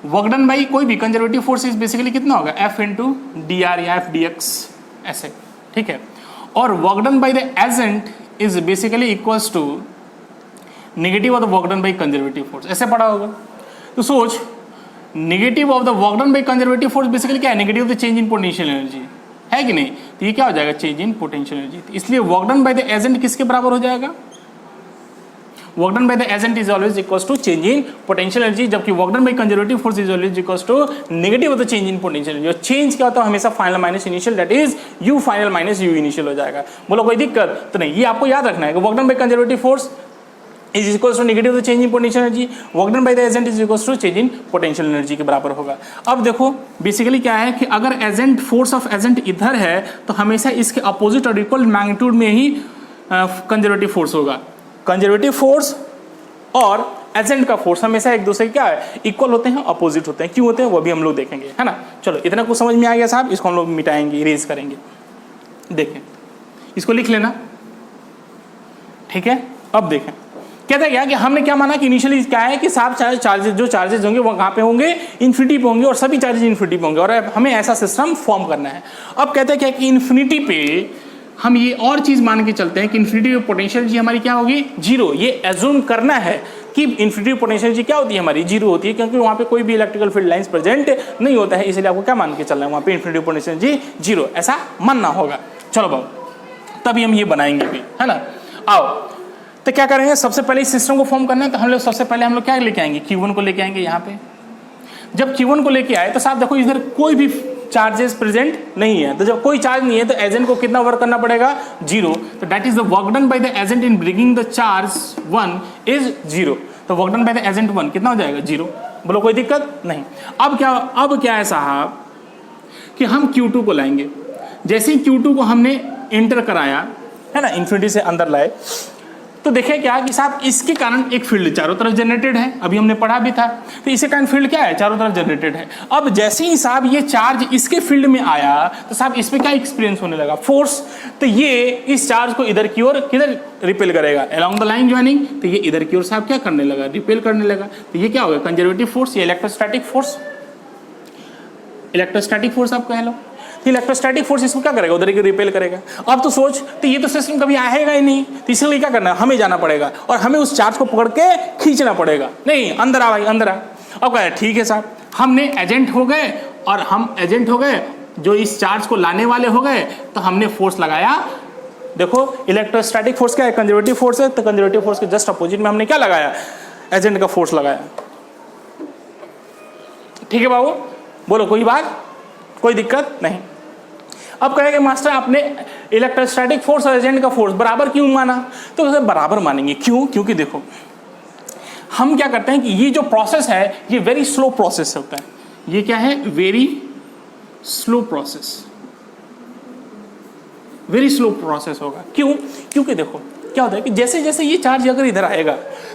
वर्क डन बाय कोई भी कंजर्वेटिव फोर्स इज बेसिकली कितना होगा, F इंटू dr या F dx ऐसे, ठीक है। और work done by the agent is basically equals to negative of the work done by conservative force, ऐसे पढ़ा होगा। तो सोच, negative of the work done by conservative force basically क्या है, negative of the change in potential energy है कि नहीं। तो ये क्या हो जाएगा, चेंज इन पोटेंशियल एनर्जी। इसलिए work done by the agent किसके बराबर हो जाएगा, work done by the agent is always equals to change in potential energy, जबकि work done by conservative force is always equals to negative of the change in potential energy. और चेंज क्या होता है हमेशा final minus initial, that is U final minus U initial हो जाएगा। बोलो कोई दिक्कत तो नहीं, ये आपको याद रखना है कि work done by conservative force is equals to negative of the change in potential energy, work done by the agent is equals to change in potential energy के बराबर होगा। अब देखो बेसिकली क्या है कि अगर एजेंट फोर्स ऑफ एजेंट इधर है तो हमेशा इसके अपोजिट और इक्वल मैग्नीट्यूड में ही कंजर्वेटिव फोर्स होगा। कंजर्वेटिव फोर्स और एजेंट का फोर्स हमेशा एक दूसरे क्या है, इक्वल होते हैं, अपोजिट होते हैं। क्यों होते हैं वो भी हम लोग देखेंगे, है ना। चलो इतना कुछ समझ में आ गया साहब, इसको हम लोग मिटाएंगे, इरेज करेंगे। देखें इसको लिख लेना, ठीक है। अब देखें कहता है क्या कि हमने क्या माना कि इनिशियली क्या है कि साफ चार्जेस जो चार्जेस होंगे वो कहाँ पे होंगे, इन्फिनिटी पे होंगे, और सभी चार्जेस इन्फिनिटी पे होंगे, और हमें ऐसा सिस्टम फॉर्म करना है। अब कहते हैं क्या कि इन्फिनिटी पे हम ये और चीज मान के चलते हैं कि इन्फिनिटी पे पोटेंशियल एनर्जी हमारी क्या होगी, जीरो। ये एज्यूम करना है कि इन्फिनिटी पोटेंशियल एनर्जी क्या होती है हमारी, जीरो होती है, क्योंकि वहाँ पे कोई भी इलेक्ट्रिकल फील्ड लाइंस प्रेजेंट नहीं होता है, इसलिए आपको क्या मान के चलना है, वहाँ पे इन्फिनिटी पोटेंशियल एनर्जी जीरो, ऐसा मानना होगा। चलो बाबू तभी हम ये बनाएंगे भी, है ना। आओ तो क्या करेंगे, सबसे पहले इस सिस्टम को फॉर्म करना है, तो हम लोग सबसे पहले हम लोग क्या लेके आएंगे, Q1 को लेके आएंगे यहाँ पे। जब Q1 को लेके आए तो साहब देखो इधर कोई भी चार्जेस प्रेजेंट नहीं है, तो जब कोई चार्ज नहीं है तो एजेंट को कितना वर्क करना पड़ेगा, जीरो। तो that is the work done by the agent in bringing the charge 1 is zero. तो work done by the agent 1 कितना हो जाएगा, जीरो। बोलो कोई दिक्कत नहीं। अब क्या है साहब कि हम Q2 को लाएंगे। जैसे ही Q2 को हमने एंटर कराया, है ना, इन्फिनिटी से अंदर लाए, तो देखें क्या कि साहब इसके कारण एक फील्ड चारों तरफ जनरेटेड है, अभी हमने पढ़ा भी था। तो इसके कारण फील्ड क्या है, चारों तरफ जनरेटेड है। अब जैसे ही साहब ये चार्ज इसके फील्ड में आया तो साहब इस पे क्या एक्सपीरियंस होने लगा, फोर्स। तो ये इस चार्ज को इधर की ओर किधर रिपेल करेगा, अलोंग द लाइन ज्वाइनिंग। तो ये इधर की ओर साहब क्या करने लगा, रिपेल करने लगा। तो ये क्या होगा, कंजर्वेटिव फोर्स, ये इलेक्ट्रोस्टैटिक फोर्स, इलेक्ट्रोस्टैटिक फोर्स आप कह लो। तो इलेक्ट्रोस्टैटिक फोर्स इसको क्या करेगा, उधर की रिपेल करेगा। अब तो सोच, तो ये तो सिस्टम कभी आएगा ही नहीं, तो इसलिए क्या करना है, हमें जाना पड़ेगा और हमें उस चार्ज को पकड़ के खींचना पड़ेगा। नहीं अंदर आ भाई, अंदर आ। अब कह रहे ठीक है साहब, हमने एजेंट हो गए, और हम एजेंट हो गए, जो इस चार्ज को लाने वाले हो गए, तो हमने फोर्स लगाया। देखो इलेक्ट्रोस्टैटिक फोर्स क्या है, कंजर्वेटिव फोर्स है, तो कंजर्वेटिव फोर्स के जस्ट अपोजिट में हमने क्या लगाया, एजेंट का फोर्स लगाया। ठीक है बाबू, बोलो कोई बात, कोई दिक्कत नहीं। अब कहेंगे मास्टर आपने इलेक्ट्रोस्टैटिक फोर्स और एजेंट का फोर्स बराबर क्यों माना, तो उसे बराबर मानेंगे। क्यों, क्योंकि देखो हम क्या करते हैं कि ये जो प्रोसेस है ये वेरी स्लो प्रोसेस होता है। ये क्या है, very slow process, very slow process होगा। क्यों, क्योंकि देखो क्या होता है कि जैसे जैसे ये चार्ज अगर इधर आएगा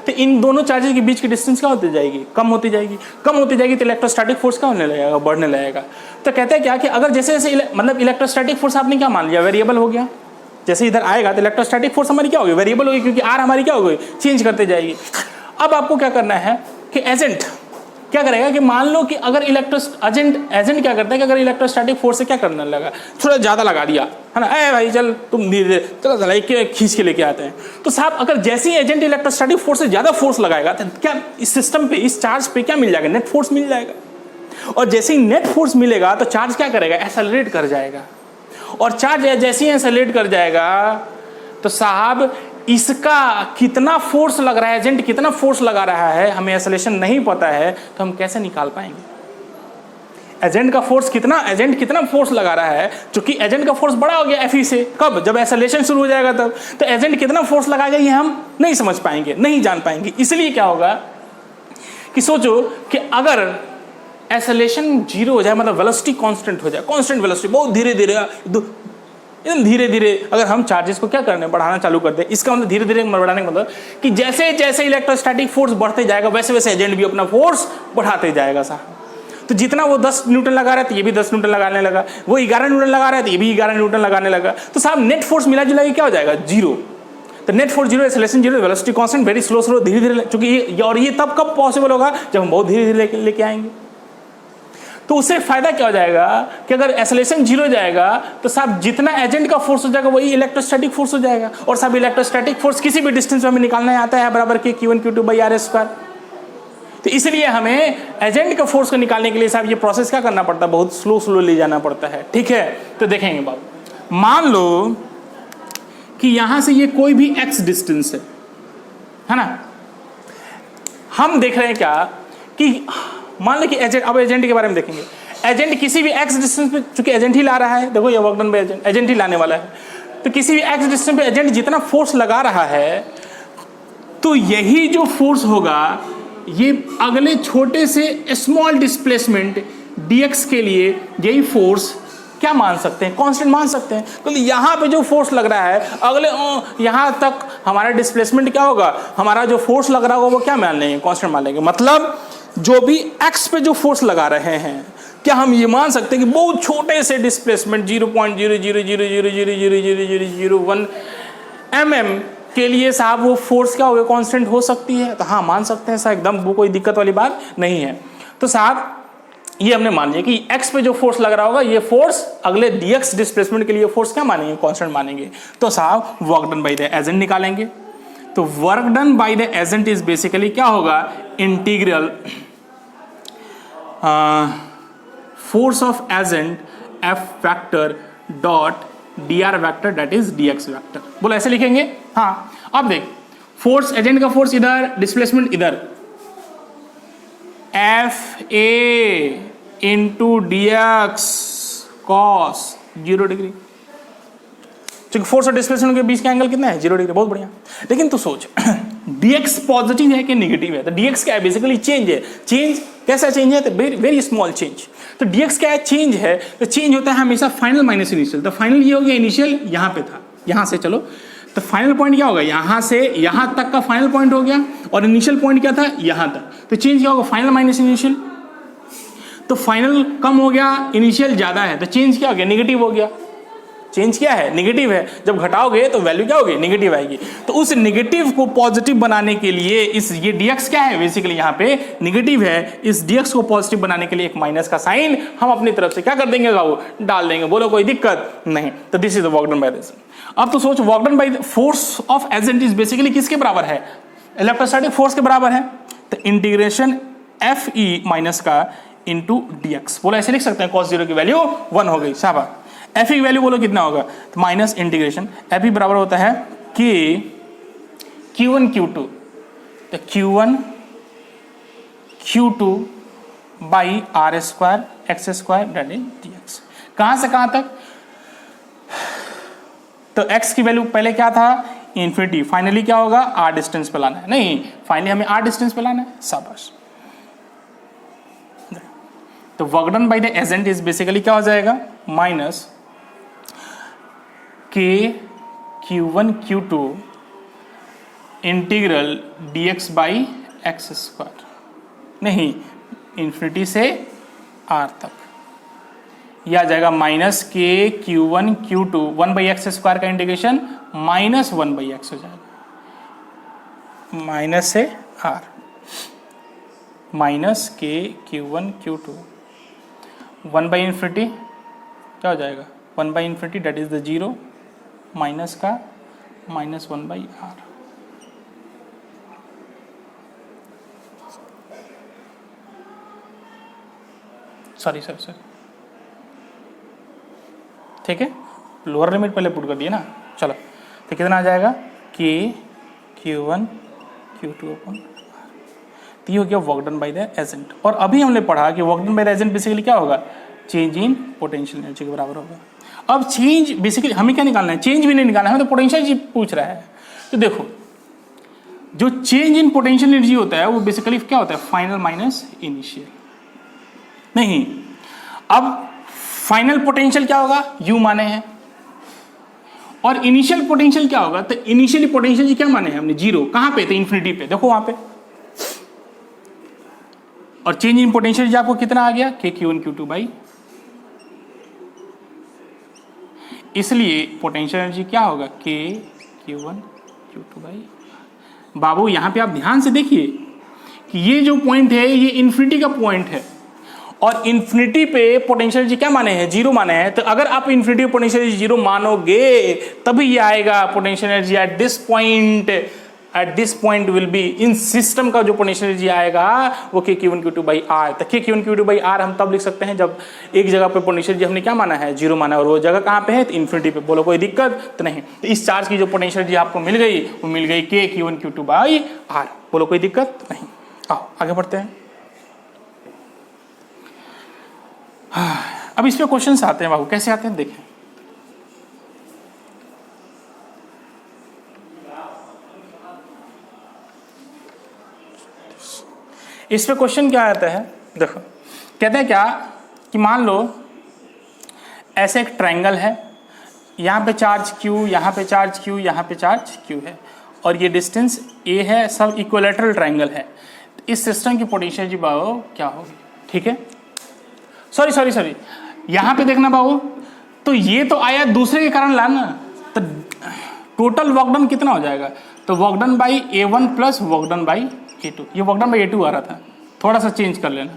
तो इन दोनों चार्जेस के बीच की डिस्टेंस क्या होती जाएगी, कम होती जाएगी। कम होती जाएगी तो इलेक्ट्रोस्टैटिक फोर्स क्या होने लगेगा, बढ़ने लगेगा। तो कहते हैं क्या कि अगर जैसे जैसे मतलब इलेक्ट्रोस्टैटिक फोर्स आपने क्या मान लिया, वेरिएबल हो गया। जैसे इधर आएगा तो इलेक्ट्रोस्टैटिक फोर्स हमारी क्या होगी, वेरिएबल होगी, क्योंकि आर हमारी क्या होगी, चेंज करते जाएगी। अब आपको क्या करना है कि एजेंट क्या करेगा कि मान लो कि अगर एजेंट क्या करता है कि अगर इलेक्ट्रोस्टैटिक फोर्स से क्या करने लगा, थोड़ा ज़्यादा लगा दिया, है ना, ए भाई चल तुम धीरे चलो चला खींच के लेके आते हैं। तो साहब अगर जैसे ही एजेंट इलेक्ट्रोस्टैटिक फोर्स से ज़्यादा फोर्स लगाएगा तो क्या इस सिस्टम पे, इस चार्ज पे क्या मिल जाएगा, नेट फोर्स मिल जाएगा। और जैसे ही नेट फोर्स मिलेगा तो चार्ज क्या करेगा, एक्सेलरेट कर जाएगा। और चार्ज जैसे ही एक्सेलरेट कर जाएगा तो साहब इसका कितना फोर्स लग रहा है, एजेंट कितना फोर्स लगा रहा है, हमें एक्सेलरेशन नहीं पता है, तो हम कैसे निकाल पाएंगे एजेंट का फोर्स कितना, एजेंट कितना फोर्स लगा रहा है। क्योंकि एजेंट का फोर्स बड़ा हो गया एफ से, कब, जब एक्सेलरेशन शुरू हो जाएगा तब। तो एजेंट कितना फोर्स लगाएगा ये हम नहीं समझ पाएंगे, नहीं जान पाएंगे। इसलिए क्या होगा कि सोचो कि अगर एक्सेलरेशन जीरो हो जाए, मतलब वेलोसिटी कांस्टेंट हो जाए, कांस्टेंट वेलोसिटी, बहुत धीरे धीरे एकदम धीरे धीरे अगर हम चार्जेस को क्या करने, बढ़ाना चालू कर दें, इसका मतलब धीरे धीरे बढ़ाने का मतलब कि जैसे जैसे इलेक्ट्रोस्टैटिक फोर्स बढ़ते जाएगा वैसे वैसे एजेंट भी अपना फोर्स बढ़ाते जाएगा साहब। तो जितना वो 10 न्यूटन लगा रहा है तो ये भी 10 न्यूटन लगाने लगा, वो 11 न्यूटन लगा रहा है तो ये भी 11 न्यूटन लगाने लगा। तो साहब नेट फोर्स मिला जुला के क्या हो जाएगा, जीरो। तो net force zero, acceleration zero, velocity constant, very slow slow धीरे धीरे, क्योंकि और ये तब कब पॉसिबल होगा जब हम बहुत धीरे धीरे लेके आएंगे। तो उससे फायदा क्या हो जाएगा कि अगर एक्सेलरेशन जीरो जाएगा तो साहब जितना एजेंट का फोर्स हो जाएगा वही इलेक्ट्रोस्टैटिक फोर्स हो जाएगा। और साहब इलेक्ट्रोस्टैटिक फोर्स किसी भी डिस्टेंस में हमें निकालना आता है, बराबर के Q1 Q2 by R square. तो इसलिए हमें एजेंट का फोर्स को निकालने के लिए साहब ये प्रोसेस क्या करना पड़ता है, बहुत स्लो स्लो ले जाना पड़ता है। ठीक है, तो देखेंगे बाबू, मान लो कि यहां से ये कोई भी x डिस्टेंस है ना, हम देख रहे हैं क्या कि मान लो कि एजेंट, अब एजेंट के बारे में देखेंगे। एजेंट किसी भी एक्स डिस्टेंस पे, चूंकि एजेंट ही ला रहा है, देखो ये work done by agent, agent ही लाने वाला है, तो किसी भी एक्स डिस्टेंस पे एजेंट जितना फोर्स लगा रहा है, तो यही जो फोर्स होगा ये अगले छोटे से स्मॉल डिस्प्लेसमेंट dx के लिए यही फोर्स क्या मान सकते हैं, कांस्टेंट मान सकते हैं। तो यहाँ पे जो फोर्स लग रहा है अगले यहाँ तक हमारा डिस्प्लेसमेंट क्या होगा, हमारा जो फोर्स लग रहा होगा वो क्या मान लेंगे, कांस्टेंट मान लेंगे। मतलब जो भी x पे जो फोर्स लगा रहे हैं, क्या हम ये मान सकते हैं कि बहुत छोटे से डिस्प्लेसमेंट 0.000000001 mm के लिए साहब वो फोर्स क्या होगा, कांस्टेंट हो सकती है? तो हाँ मान सकते हैं साहब, एकदम वो कोई दिक्कत वाली बात नहीं है। तो साहब ये हमने मान लिया कि x पे जो फोर्स लग रहा होगा ये फोर्स अगले dx डिस्प्लेसमेंट के लिए फोर्स क्या मानेंगे, कांस्टेंट मानेंगे। तो साहब work done by the agent निकालेंगे। तो work done by the agent is basically क्या होगा, integral force of agent F factor dot dr vector that is dx vector. बोलो ऐसे लिखेंगे। हाँ अब देख, फोर्स एजेंट का फोर्स इधर, डिस्प्लेसमेंट इधर, FA into dx cos 0 degree. क्योंकि फोर्स और डिस्प्लेसमेंट के बीच का एंगल कितना है, 0 डिग्री। बहुत बढ़िया। लेकिन तू सोच dx पॉजिटिव है कि नेगेटिव है? तो dx क्या है, बेसिकली चेंज है। चेंज कैसा चेंज है, तो वेरी स्मॉल चेंज। तो dx क्या है, चेंज है। तो चेंज होता है हमेशा फाइनल माइनस इनिशियल। तो फाइनल ये हो गया, इनिशियल यहाँ पे था, यहाँ से चलो तो फाइनल पॉइंट क्या होगा, यहाँ से यहाँ तक का फाइनल पॉइंट हो गया, और इनिशियल पॉइंट क्या था, यहाँ तक। तो चेंज क्या होगा, फाइनल माइनस इनिशियल। तो फाइनल कम हो गया, इनिशियल ज्यादा है, तो चेंज क्या हो गया, निगेटिव हो गया। चेंज क्या है, निगेटिव है। जब घटाओगे तो वैल्यू क्या होगी, निगेटिव आएगी। तो उस निगेटिव को पॉजिटिव बनाने के लिए इस ये dx क्या है, बेसिकली यहाँ पे निगेटिव है, इस dx को पॉजिटिव बनाने के लिए एक माइनस का साइन हम अपनी तरफ से क्या कर देंगे बाबू, डाल देंगे। बोलो कोई दिक्कत नहीं। तो this is the work done by this. अब तो सोच, work done by force of agent is basically किसके बराबर है, इलेक्ट्रोस्टैटिक फोर्स के बराबर है। तो इंटीग्रेशन FE माइनस का इंटू dx। बोलो ऐसे लिख सकते हैं, cos 0 की वैल्यू 1 हो गई। शाबाश। FE की वैल्यू बोलो कितना होगा, तो माइनस इंटीग्रेशन FE बराबर होता है K Q1 Q2। तो Q1 Q2 by R square x square that is dx। कहां से कहां तक, तो x की वैल्यू पहले क्या था, इन्फिनिटी। फाइनली क्या होगा, r डिस्टेंस पे लाना है, नहीं फाइनली हमें r डिस्टेंस पे लाना है। शाबाश। तो work done by the agent is basically क्या हो जाएगा, minus K Q1 Q2 integral dx by X square, नहीं इन्फिनिटी से r तक। यह आ जाएगा minus K Q1 Q2 1 by X square का इंटीग्रेशन माइनस 1 बाई एक्स हो जाएगा, माइनस से r, minus K Q1 Q2 1 by infinity क्या हो जाएगा, 1 by infinity that is the 0 minus का माइनस 1 बाई आर। सॉरी ठीक है, लोअर लिमिट पहले पुट कर दिए ना। चलो तो कितना आ जाएगा, K Q1 Q2 अपन। तो ये हो गया work done by the agent. और अभी हमने पढ़ा कि work done by the agent basically क्या होगा, चेंज इन पोटेंशियल एनर्जी के बराबर होगा। अब चेंज बेसिकली हमें क्या निकालना है, चेंज भी नहीं निकालना है, हमें तो पोटेंशियल एनर्जी पूछ रहा है। तो देखो जो चेंज इन पोटेंशियल एनर्जी होता है वो बेसिकली क्या होता है, फाइनल माइनस इनिशियल। नहीं, अब फाइनल पोटेंशियल क्या होगा, U माने हैं, और इनिशियल पोटेंशियल क्या होगा, तो इनिशियली पोटेंशियल जी क्या माने हैं हमने, 0। कहां पे थे, इन्फिनिटी पे, देखो वहां पे। और चेंज इन पोटेंशियल जी आपको कितना आ गया, K Q1 Q2 बाई, इसलिए पोटेंशियल एनर्जी क्या होगा, K Q1 Q2 बाई। बाबू यहाँ पे आप ध्यान से देखिए कि ये जो पॉइंट है ये इन्फिनिटी का पॉइंट है, और इन्फिनिटी पे पोटेंशियल एनर्जी क्या माने हैं, 0 माने हैं। तो अगर आप इन्फिनिटी पोटेंशियल एनर्जी 0 मानोगे तभी ये आएगा potential energy at this point will be, इन सिस्टम का जो पोटेंशियल एनर्जी आएगा वो K Q1 Q2 by R. तो K Q1 Q2 by R हम तब लिख सकते हैं जब एक जगह पे पोटेंशियल एनर्जी हमने क्या माना है, 0 माना है, और वो जगह कहाँ पे है, तो इन्फिनिटी पे। बोलो कोई दिक्कत तो नहीं। तो इस चार्ज की जो पोटेंशियल एनर्जी आपको मिल गई वो मिल गई K Q1 Q2 by are. बोलो कोई दिक्कत नहीं। आओ आगे बढ़ते हैं। अब इस पे क्वेश्चंस आते हैं बाबू, कैसे आते हैं देखें। इस पे क्वेश्चन क्या आता है, देखो कहते हैं क्या कि मान लो ऐसे एक ट्रायंगल है, यहाँ पे चार्ज Q, यहाँ पे चार्ज Q, यहाँ पे चार्ज Q है, और ये डिस्टेंस A है, सब इक्विलेटरल ट्रायंगल है। इस सिस्टम की पोटेंशियल जी बाबू क्या होगी, ठीक है। सॉरी यहाँ पे देखना बाबू, तो ये तो आया दूसरे के कारण लाना, तो टोटल वर्क डन कितना हो जाएगा, तो work done by A1 plus work done by A2, ये वर्क डन बाई A2 आ रहा था, थोड़ा सा चेंज कर लेना,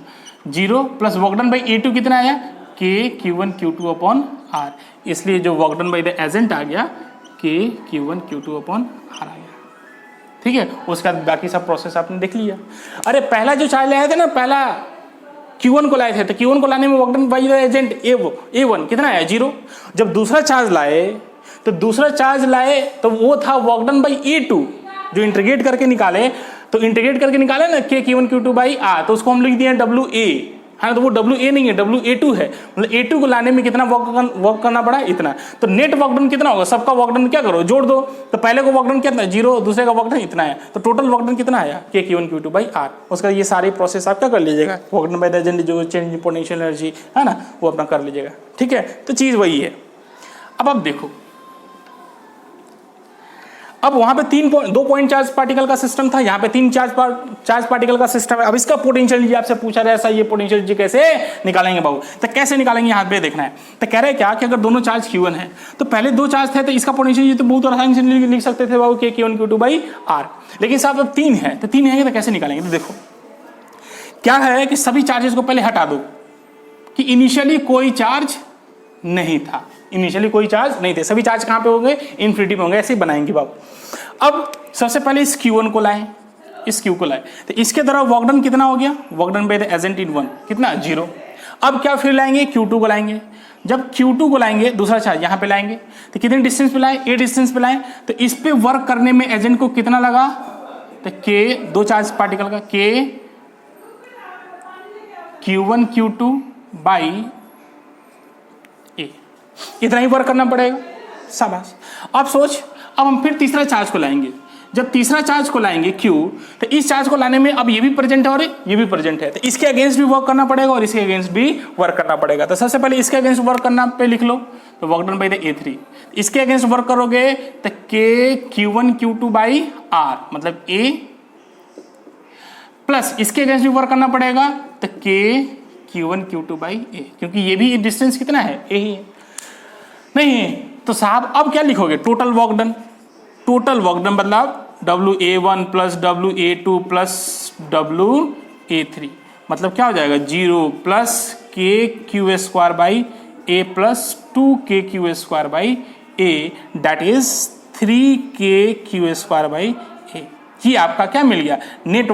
0 plus work done by A2 कितना आया, K Q1 Q2 upon R, इसलिए जो work done by the agent आ गया K Q1 Q2 upon R आ गया, ठीक है। उसके बाद बाकी सब प्रोसेस आपने देख लिया। अरे पहला जो चार्ज लाए थे ना, पहला Q1 को लाए थे, तो Q1 को लाने में work done by the agent A1 कितना आया, 0। जब दूसरा चार्ज लाए तो वो था वर्क डन बाई A2, जो इंटीग्रेट करके निकाले, तो इंटीग्रेट करके निकाले ना K Q1 Q2 by R, तो उसको हम लिख दिए WA, है ना, तो वो WA नहीं है, WA2 है, मतलब A2 को लाने में कितना वर्क करना पड़ा, इतना। तो नेट वर्क डन कितना होगा, सबका वर्क डन क्या करो, जोड़ दो, तो पहले को वर्क डन कितना, 0, दूसरे का वर्क डन इतना है, तो टोटल वर्क डन कितना आया, K Q1 Q2 by R। उसका ये सारी प्रोसेस आप क्या कर लीजिएगा, work done by the agent जो चेंज इन पोटेंशियल एनर्जी है ना, वो अपना कर लीजिएगा, ठीक है। तो चीज़ वही है। अब आप देखो, अब वहां पे 2 पॉइंट चार्ज पार्टिकल का सिस्टम था, यहाँ पे 3 चार्ज पार्टिकल का सिस्टम है। अब इसका पोटेंशियल जी आपसे पूछा रहा है, ऐसा ये पोटेंशियल जी कैसे निकालेंगे बाबू, तो कैसे निकालेंगे यहाँ पे देखना है। तो कह रहे हैं क्या कि अगर दोनों चार्ज Q1 है, तो पहले 2 चार्ज थे, तो इसका पोटेंशियल जी तो बहुत आसानी से लिख सकते थे बाबू, K Q1 Q2 by R। लेकिन साहब अब 3 है, तो 3 है तो कैसे निकालेंगे, तो देखो क्या है कि सभी चार्जेस को पहले हटा दो, कि इनिशियली कोई चार्ज नहीं था, कोई चार्ज नहीं थे, सभी चार्ज कहाँ पे होंगे, इन्फिनिटी में होंगे, ऐसे ही बनाएंगे बाबू। अब सबसे पहले इस Q1 को लाएं, इस Q को लाएं, तो इसके द्वारा वर्क डन कितना हो गया, work done by the agent इन 1 कितना, 0। अब क्या फिर लाएंगे, Q2 को लाएंगे, जब Q2 को लाएंगे दूसरा चार्ज यहाँ पे लाएंगे, तो कितने डिस्टेंस पे लाए, A डिस्टेंस पे लाएं, तो इस पे वर्क करने में एजेंट को कितना लगा, तो K 2 चार्ज पार्टिकल का K Q1 Q2 by A, इतना ही वर्क करना पड़ेगा, शाबाश। अब सोच, अब हम फिर तीसरा चार्ज को लाएंगे, जब तीसरा चार्ज को लाएंगे Q, तो इस चार्ज को लाने में अब ये भी प्रेजेंट है और ये भी प्रेजेंट है, तो इसके अगेंस्ट भी वर्क करना पड़ेगा और इसके अगेंस्ट भी वर्क करना पड़ेगा। तो सबसे पहले इसके अगेंस्ट वर्क करना पे लिख लो, तो work done by the A3, इसके अगेंस्ट वर्क करोगे तो K Q1 Q2 by R, मतलब A, प्लस इसके अगेंस्ट भी वर्क करना पड़ेगा, तो K Q1 Q2 by A, क्योंकि ये भी डिस्टेंस कितना है, A ही है। नहीं तो साहब अब क्या लिखोगे, टोटल वर्क डन मतलब WA1 plus WA2 plus WA3, मतलब क्या हो जाएगा, 0 plus KQ square by A plus 2KQ square by A, that is 3KQ square by A। ये आपका क्या मिल गया, net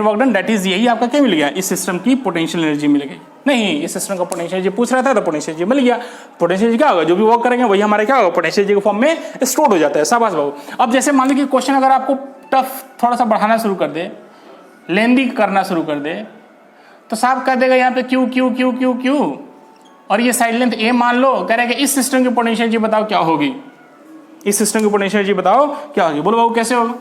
work done that is, यही आपका क्या मिल गया, इस सिस्टम की पोटेंशियल एनर्जी मिल गई। नहीं, इस सिस्टम का पोटेंशियल एनर्जी पूछ रहा था, तो पोटेंशियल एनर्जी मिल गया। पोटेंशियल एनर्जी क्या होगा, जो भी वर्क करेंगे वही हमारे क्या होगा, पोटेंशियल एनर्जी के फॉर्म में स्टोर हो जाता है, शाबाश बाबू। अब जैसे मान लो कि क्वेश्चन अगर आपको टफ थोड़ा सा बढ़ाना शुरू कर दे, लेंदी करना शुरू कर दे, तो साहब कर देगा यहाँ पे Q Q Q Q Q, और ये साइड लेंथ A मान लो, कह रहे हैं कि इस सिस्टम की पोटेंशियल एनर्जी बताओ क्या होगी, इस सिस्टम की पोटेंशियल एनर्जी बताओ क्या होगी, बोलो बाबू कैसे होगा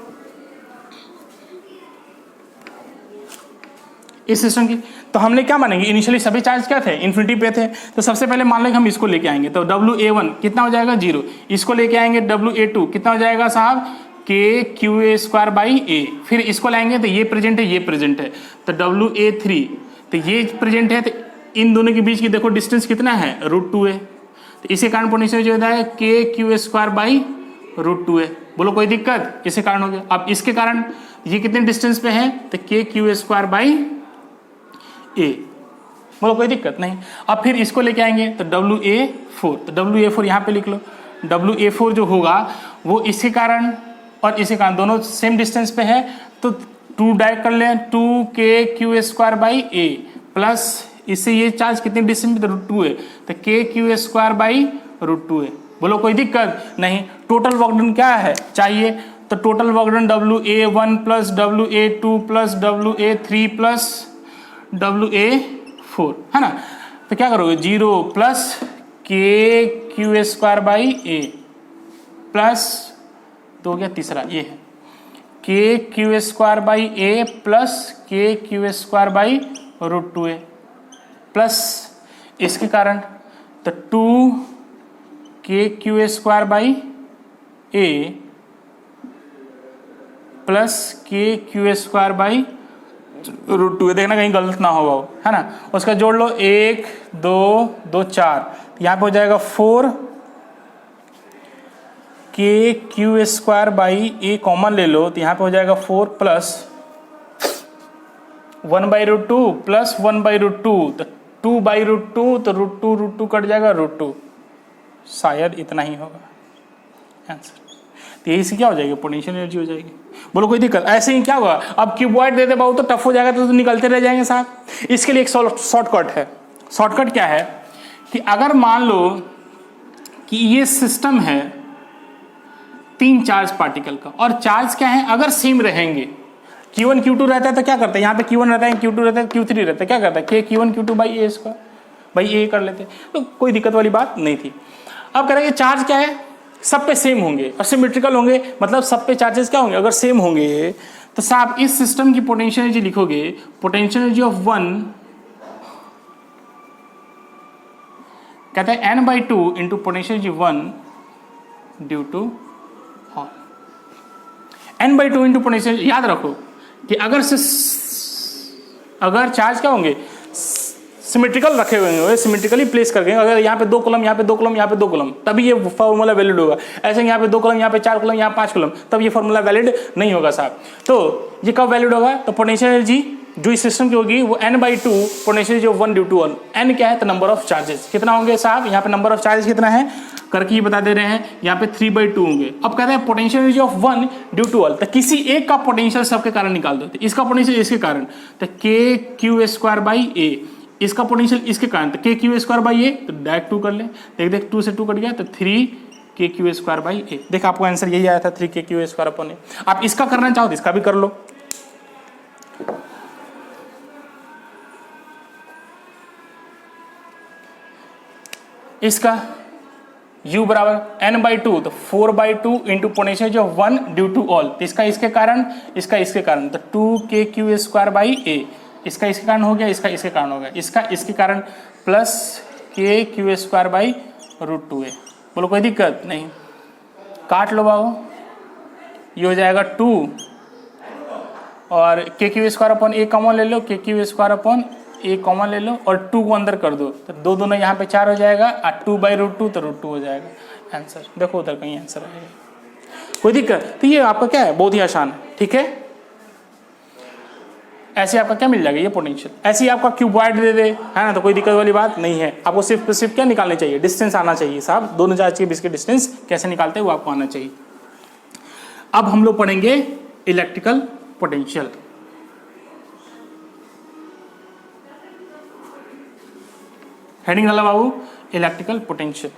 इस सिस्टम की। तो हमने क्या मानेंगे, इनिशियली सभी चार्ज क्या थे, इन्फिनिटी पे थे, तो सबसे पहले मान लेंगे हम इसको लेके आएंगे, तो WA1 कितना हो जाएगा, 0, इसको लेके आएंगे WA2 कितना हो जाएगा साहब, KQA स्क्वायर बाई A, फिर इसको लाएंगे तो ये प्रेजेंट है, ये प्रेजेंट है, तो WA3, तो ये प्रेजेंट है, तो इन दोनों के बीच की देखो डिस्टेंस कितना है, √2 है, तो इसी कारण पोटेंशियल जो होता है KQ स्क्वायर बाई √2 है। बोलो कोई दिक्कत, इसी कारण हो गया। अब इसके कारण ये कितने डिस्टेंस पे है, तो KQ स्क्वायर बाई A, बोलो कोई दिक्कत नहीं। अब फिर इसको लेके आएंगे तो WA4, तो WA4 यहाँ पे लिख लो, WA4 जो होगा वो इसी कारण और इसी कारण दोनों सेम डिस्टेंस पे है, तो 2 डायरेक्ट कर लें, 2KQ square by A, plus इससे ये चार्ज कितने डिस्टेंस पे, √2 है, तो KQ स्क्वायर बाई √2 है। बोलो कोई दिक्कत नहीं। टोटल वर्क डन क्या है चाहिए, तो total work done WA1 plus WA2 plus WA3 plus WA4, है ना। तो क्या करोगे 0 plus KQ² by A plus तो हो गया तीसरा ये है KQ² by A plus KQ² by √2a plus इसके कारण तो 2KQ² by A plus KQ² by √2a। देखना कहीं गलत ना हो, है ना। उसका जोड़ लो 1 2 2 4, यहाँ पे हो जाएगा 4 KQ² बाई ए कॉमन ले लो तो यहाँ पे हो जाएगा 4 प्लस 1/√2 प्लस 1/√2 तो 2/√2 तो √2 कट जाएगा √2, शायद इतना ही होगा आंसर। तो यही से क्या हो जाएगी पोटेंशियल एनर्जी हो जाएगी। बोलो कोई दिक्कत? ऐसे ही क्या होगा, अब क्यूबॉइड दे दे बहुत तो टफ हो जाएगा तो निकलते रह जाएंगे साहब। इसके लिए एक शॉर्टकट है। शॉर्टकट क्या है कि अगर मान लो कि ये सिस्टम है 3 चार्ज पार्टिकल का और चार्ज क्या है अगर सेम रहेंगे, Q1 Q2 रहता है तो क्या करते हैं, यहाँ पे Q1 रहता है Q2 रहता है Q3 रहता है, क्या करता है Q1 Q2 by A square by A कर लेते हैं, तो कोई दिक्कत वाली बात नहीं थी। अब करेंगे चार्ज क्या है सब पे सेम होंगे और सिमेट्रिकल होंगे, मतलब सब पे चार्जेस क्या होंगे अगर सेम होंगे तो साहब इस सिस्टम की पोटेंशियल एनर्जी लिखोगे, पोटेंशियल एनर्जी ऑफ 1 कहते हैं n/2 into potential energy 1 due to all. n/2 into potential, याद रखो कि अगर चार्ज क्या होंगे सिमेट्रिकल रखे हुए होंगे, सिमेट्रिकली प्लेस करके, अगर यहाँ पे 2 कॉलम यहाँ पे 2 कॉलम यहाँ पे 2 कॉलम तभी ये फॉर्मूला वैलिड होगा। ऐसे यहाँ पे 2 कॉलम यहाँ पे 4 कॉलम यहाँ 5 कॉलम तब ये फॉर्मूला वैलिड नहीं होगा साहब। तो ये कब वैलिड होगा, तो पोटेंशियल एनर्जी जो इस सिस्टम की होगी वो n/2 potential energy 1 due to 1, n क्या है तो नंबर ऑफ चार्जेस कितना होंगे साहब, यहाँ पे नंबर ऑफ चार्जेस कितना है करके ये बता दे रहे हैं, यहाँ पे 3/2 होंगे। अब कहते हैं potential energy of 1 due to all, तो किसी एक का पोटेंशियल सबके कारण निकाल दो, इसका पोटेंशियल इसके कारण तो KQ² बाई ए, इसका पोटेंशियल इसके कारण तो KQ² बाई ए, तो डायरेक्ट 2 कर ले, देख 2 से 2 कट गया तो 3KQ² बाई ए। देख आपको आंसर यही आया था 3KQ² अपॉन ए। आप इसका करना चाहो तो इसका भी कर लो। इसका u बराबर n/2 तो 4/2 into potential of 1 due to all, तो इसका इसके कारण इसका इसके कारण तो 2KQ² बाई ए, इसका इसके कारण हो गया, इसका इसके कारण हो गया, इसका इसके कारण प्लस KQ² बाई √2a। बोलो कोई दिक्कत नहीं, काट लो बाबू, ये हो जाएगा 2 और KQ² अपॉन ए कॉमन ले लो, KQ² अपॉन ए कॉमन ले लो और 2 को अंदर कर दो तो 2 दोनों यहाँ पे 4 हो जाएगा और 2/√2 तो √2 हो जाएगा आंसर। देखो उधर कहीं आंसर आएगा, कोई दिक्कत? तो ये आपका क्या है बहुत ही आसान है, ठीक है। ऐसे आपका क्या मिल जाएगा ये पोटेंशियल, ऐसे ही आपका क्यूबॉइड दे दे, है ना, तो कोई दिक्कत वाली बात नहीं है। आपको सिर्फ क्या निकालने चाहिए, डिस्टेंस आना चाहिए साहब, दोनों चार्ज के बीच के डिस्टेंस कैसे निकालते हैं वो आपको आना चाहिए। अब हम लोग पढ़ेंगे इलेक्ट्रिकल पोटेंशियल। हेडिंग डाला बाबू इलेक्ट्रिकल पोटेंशियल।